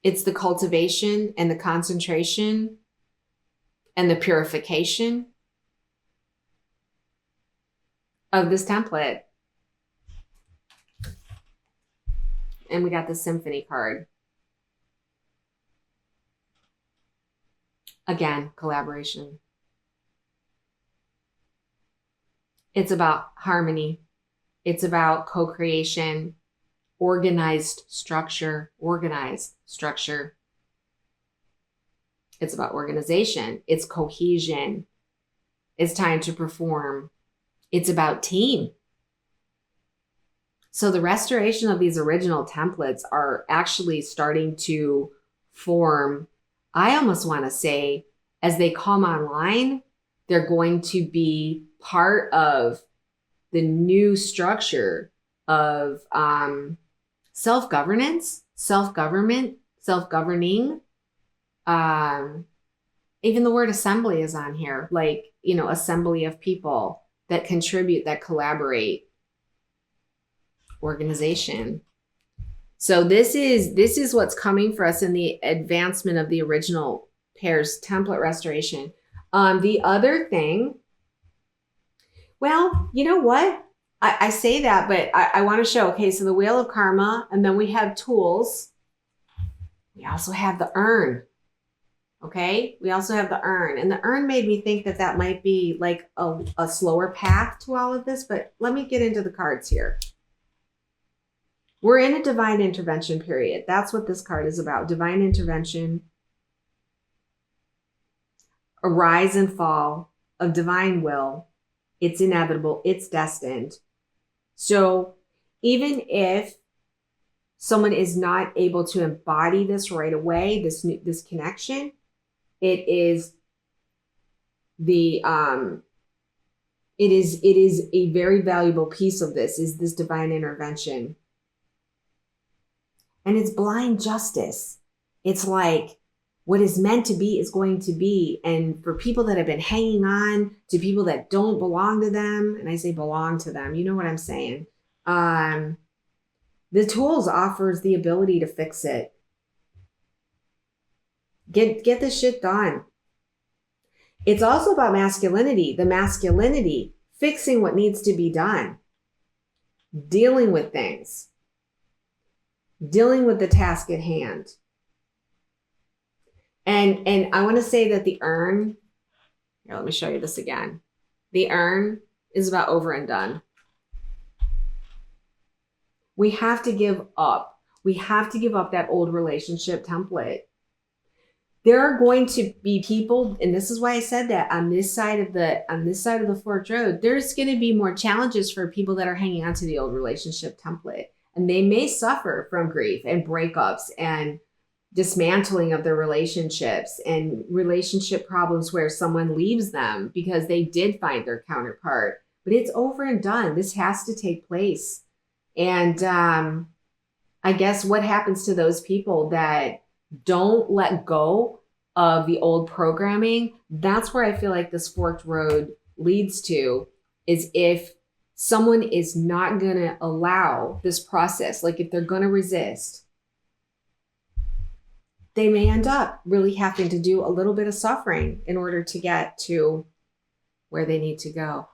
It's the cultivation and the concentration and the purification of this template. And we got the symphony card. Again, collaboration. It's about harmony. It's about co-creation, organized structure. It's about organization. It's cohesion. It's time to perform. It's about team. So the restoration of these original templates are actually starting to form, I almost want to say, as they come online, they're going to be part of the new structure of self-governance, self-government, self-governing. Even the word assembly is on here, like, you know, assembly of people that contribute, that collaborate, organization. So this is what's coming for us in the advancement of the original pairs template restoration. The other thing, well, you know what? I say that, but I want to show, okay, so the Wheel of Karma, and then we have tools. We also have the urn. Okay, we also have the urn, and the urn made me think that that might be like a slower path to all of this, but let me get into the cards here. We're in a divine intervention period. That's what this card is about. Divine intervention, a rise and fall of divine will. It's inevitable. It's destined. So even if someone is not able to embody this right away, this connection, it is the it is a very valuable piece of this, is this divine intervention. And it's blind justice. It's like what is meant to be is going to be. And for people that have been hanging on to people that don't belong to them, and I say belong to them, you know what I'm saying? The tools offers the ability to fix it. Get this shit done. It's also about masculinity, the masculinity, fixing what needs to be done, dealing with things, dealing with the task at hand. And I want to say that the urn, here, let me show you this again. The urn is about over and done. We have to give up. We have to give up that old relationship template. There are going to be people, and this is why I said that on this side of the forked road, there's going to be more challenges for people that are hanging on to the old relationship template. And they may suffer from grief and breakups and dismantling of their relationships and relationship problems where someone leaves them because they did find their counterpart. But it's over and done. This has to take place. And I guess what happens to those people that don't let go of the old programming, that's where I feel like this forked road leads to, is if someone is not going to allow this process, like if they're going to resist, they may end up really having to do a little bit of suffering in order to get to where they need to go.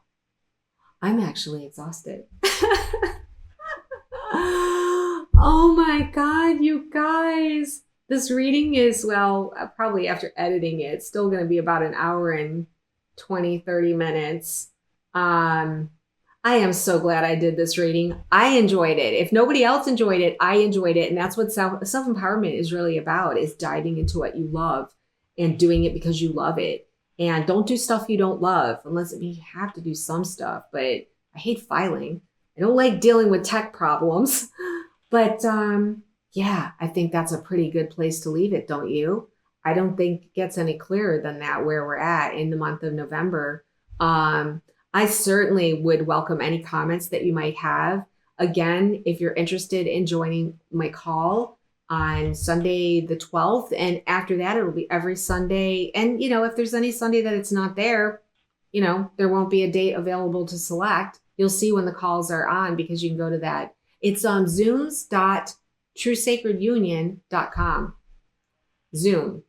I'm actually exhausted. Oh my God, you guys. This reading is, well, probably after editing it, it's still going to be about an hour and 20, 30 minutes. I am so glad I did this reading. I enjoyed it. If nobody else enjoyed it, I enjoyed it. And that's what self-empowerment is really about, is diving into what you love and doing it because you love it. And don't do stuff you don't love, unless you have to do some stuff. But I hate filing. I don't like dealing with tech problems. But yeah, I think that's a pretty good place to leave it, don't you? I don't think it gets any clearer than that where we're at in the month of November. I certainly would welcome any comments that you might have. Again, if you're interested in joining my call on Sunday the 12th, and after that, it'll be every Sunday. And, you know, if there's any Sunday that it's not there, you know, there won't be a date available to select. You'll see when the calls are on because you can go to that. It's on zooms.truesacredunion.com. Zoom.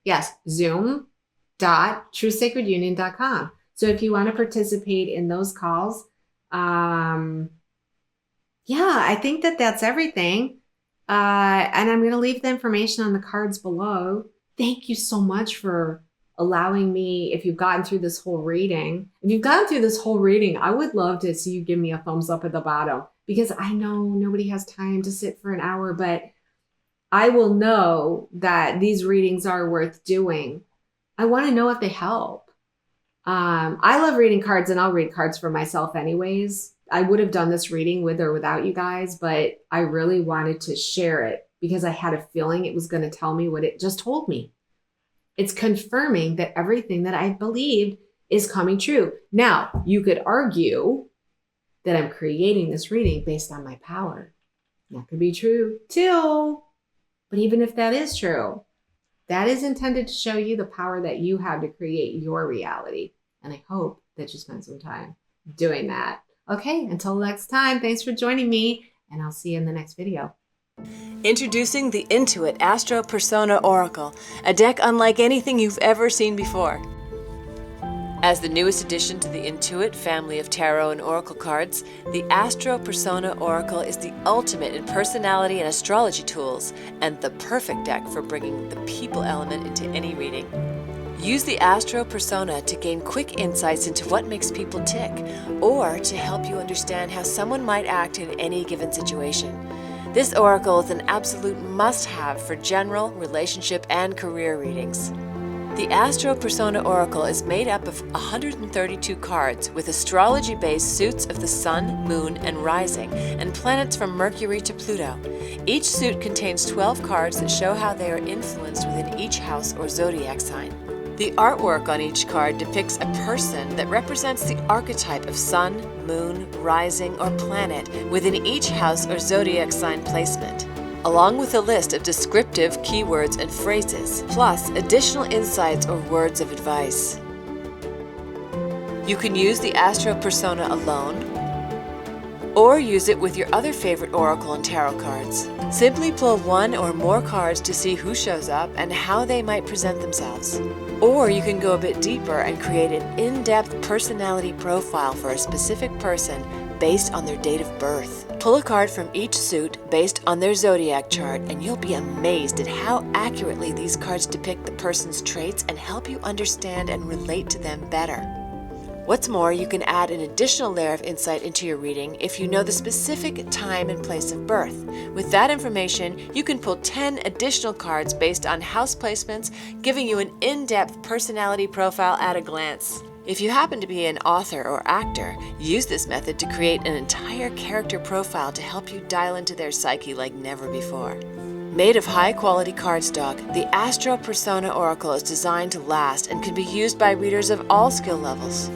Yes, zoom.truesacredunion.com. So if you want to participate in those calls, yeah, I think that that's everything. And I'm going to leave the information on the cards below. Thank you so much for allowing me, if you've gotten through this whole reading. If you've gotten through this whole reading, I would love to see you give me a thumbs up at the bottom, because I know nobody has time to sit for an hour, but I will know that these readings are worth doing. I want to know if they help. I love reading cards, and I'll read cards for myself anyways. I would have done this reading with or without you guys, but I really wanted to share it because I had a feeling it was going to tell me what it just told me. It's confirming that everything that I believed is coming true. Now, you could argue that I'm creating this reading based on my power. That could be true too. But even if that is true, that is intended to show you the power that you have to create your reality. And I hope that you spend some time doing that. Okay, until next time, thanks for joining me, and I'll see you in the next video. Introducing the Intuit Astro Persona Oracle, a deck unlike anything you've ever seen before. As the newest addition to the Intuit family of tarot and oracle cards, the Astro Persona Oracle is the ultimate in personality and astrology tools, and the perfect deck for bringing the people element into any reading. Use the Astro Persona to gain quick insights into what makes people tick, or to help you understand how someone might act in any given situation. This oracle is an absolute must-have for general, relationship, and career readings. The Astro Persona Oracle is made up of 132 cards with astrology-based suits of the Sun, Moon, and Rising, and planets from Mercury to Pluto. Each suit contains 12 cards that show how they are influenced within each house or zodiac sign. The artwork on each card depicts a person that represents the archetype of Sun, Moon, Rising, or planet within each house or zodiac sign placement, along with a list of descriptive keywords and phrases, plus additional insights or words of advice. You can use the Astro Persona alone, or use it with your other favorite oracle and tarot cards. Simply pull one or more cards to see who shows up and how they might present themselves. Or you can go a bit deeper and create an in-depth personality profile for a specific person based on their date of birth. Pull a card from each suit based on their zodiac chart, and you'll be amazed at how accurately these cards depict the person's traits and help you understand and relate to them better. What's more, you can add an additional layer of insight into your reading if you know the specific time and place of birth. With that information, you can pull 10 additional cards based on house placements, giving you an in-depth personality profile at a glance. If you happen to be an author or actor, use this method to create an entire character profile to help you dial into their psyche like never before. Made of high-quality cardstock, the Astro Persona Oracle is designed to last and can be used by readers of all skill levels.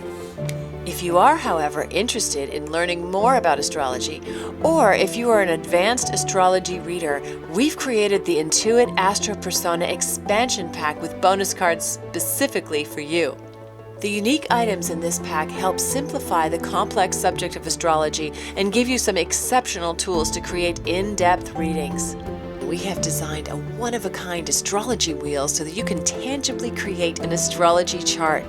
If you are, however, interested in learning more about astrology, or if you are an advanced astrology reader, we've created the Intuit Astro Persona Expansion Pack with bonus cards specifically for you. The unique items in this pack help simplify the complex subject of astrology and give you some exceptional tools to create in-depth readings. We have designed a one-of-a-kind astrology wheel so that you can tangibly create an astrology chart.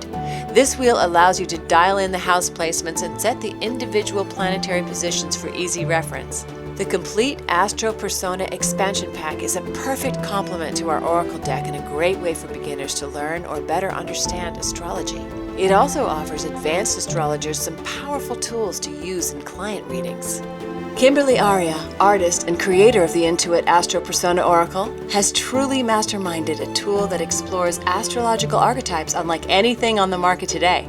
This wheel allows you to dial in the house placements and set the individual planetary positions for easy reference. The complete Astro Persona Expansion Pack is a perfect complement to our Oracle deck and a great way for beginners to learn or better understand astrology. It also offers advanced astrologers some powerful tools to use in client readings. Kimberly Aria, artist and creator of the Intuit Astro Persona Oracle, has truly masterminded a tool that explores astrological archetypes unlike anything on the market today.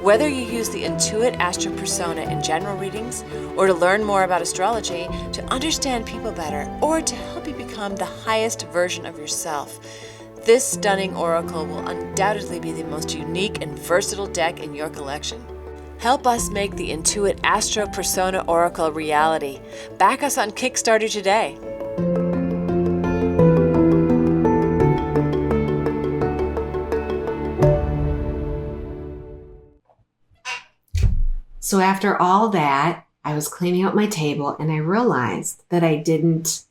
Whether you use the Intuit Astro Persona in general readings, or to learn more about astrology, to understand people better, or to help you become the highest version of yourself, this stunning oracle will undoubtedly be the most unique and versatile deck in your collection. Help us make the Intuit Astro Persona Oracle reality. Back us on Kickstarter today. So after all that, I was cleaning up my table and I realized that I didn't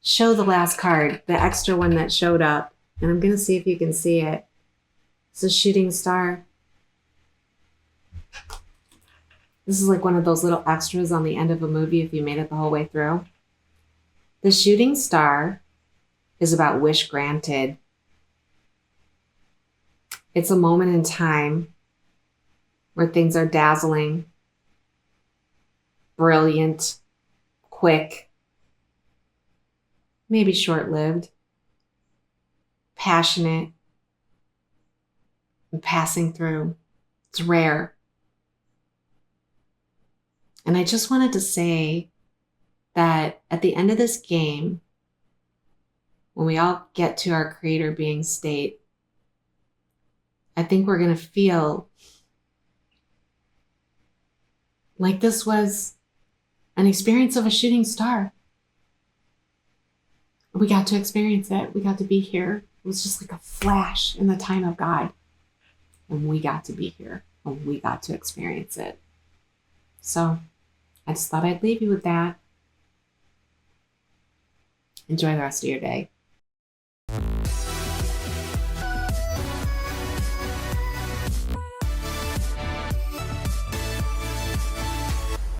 show the last card, the extra one that showed up. And I'm going to see if you can see it. It's a shooting star. This is like one of those little extras on the end of a movie if you made it the whole way through. The shooting star is about wish granted. It's a moment in time where things are dazzling, brilliant, quick, maybe short-lived, passionate, and passing through. It's rare. And I just wanted to say that at the end of this game, when we all get to our creator being state, I think we're going to feel like this was an experience of a shooting star. We got to experience it. We got to be here. It was just like a flash in the time of God. And we got to be here and we got to experience it. So I just thought I'd leave you with that. Enjoy the rest of your day.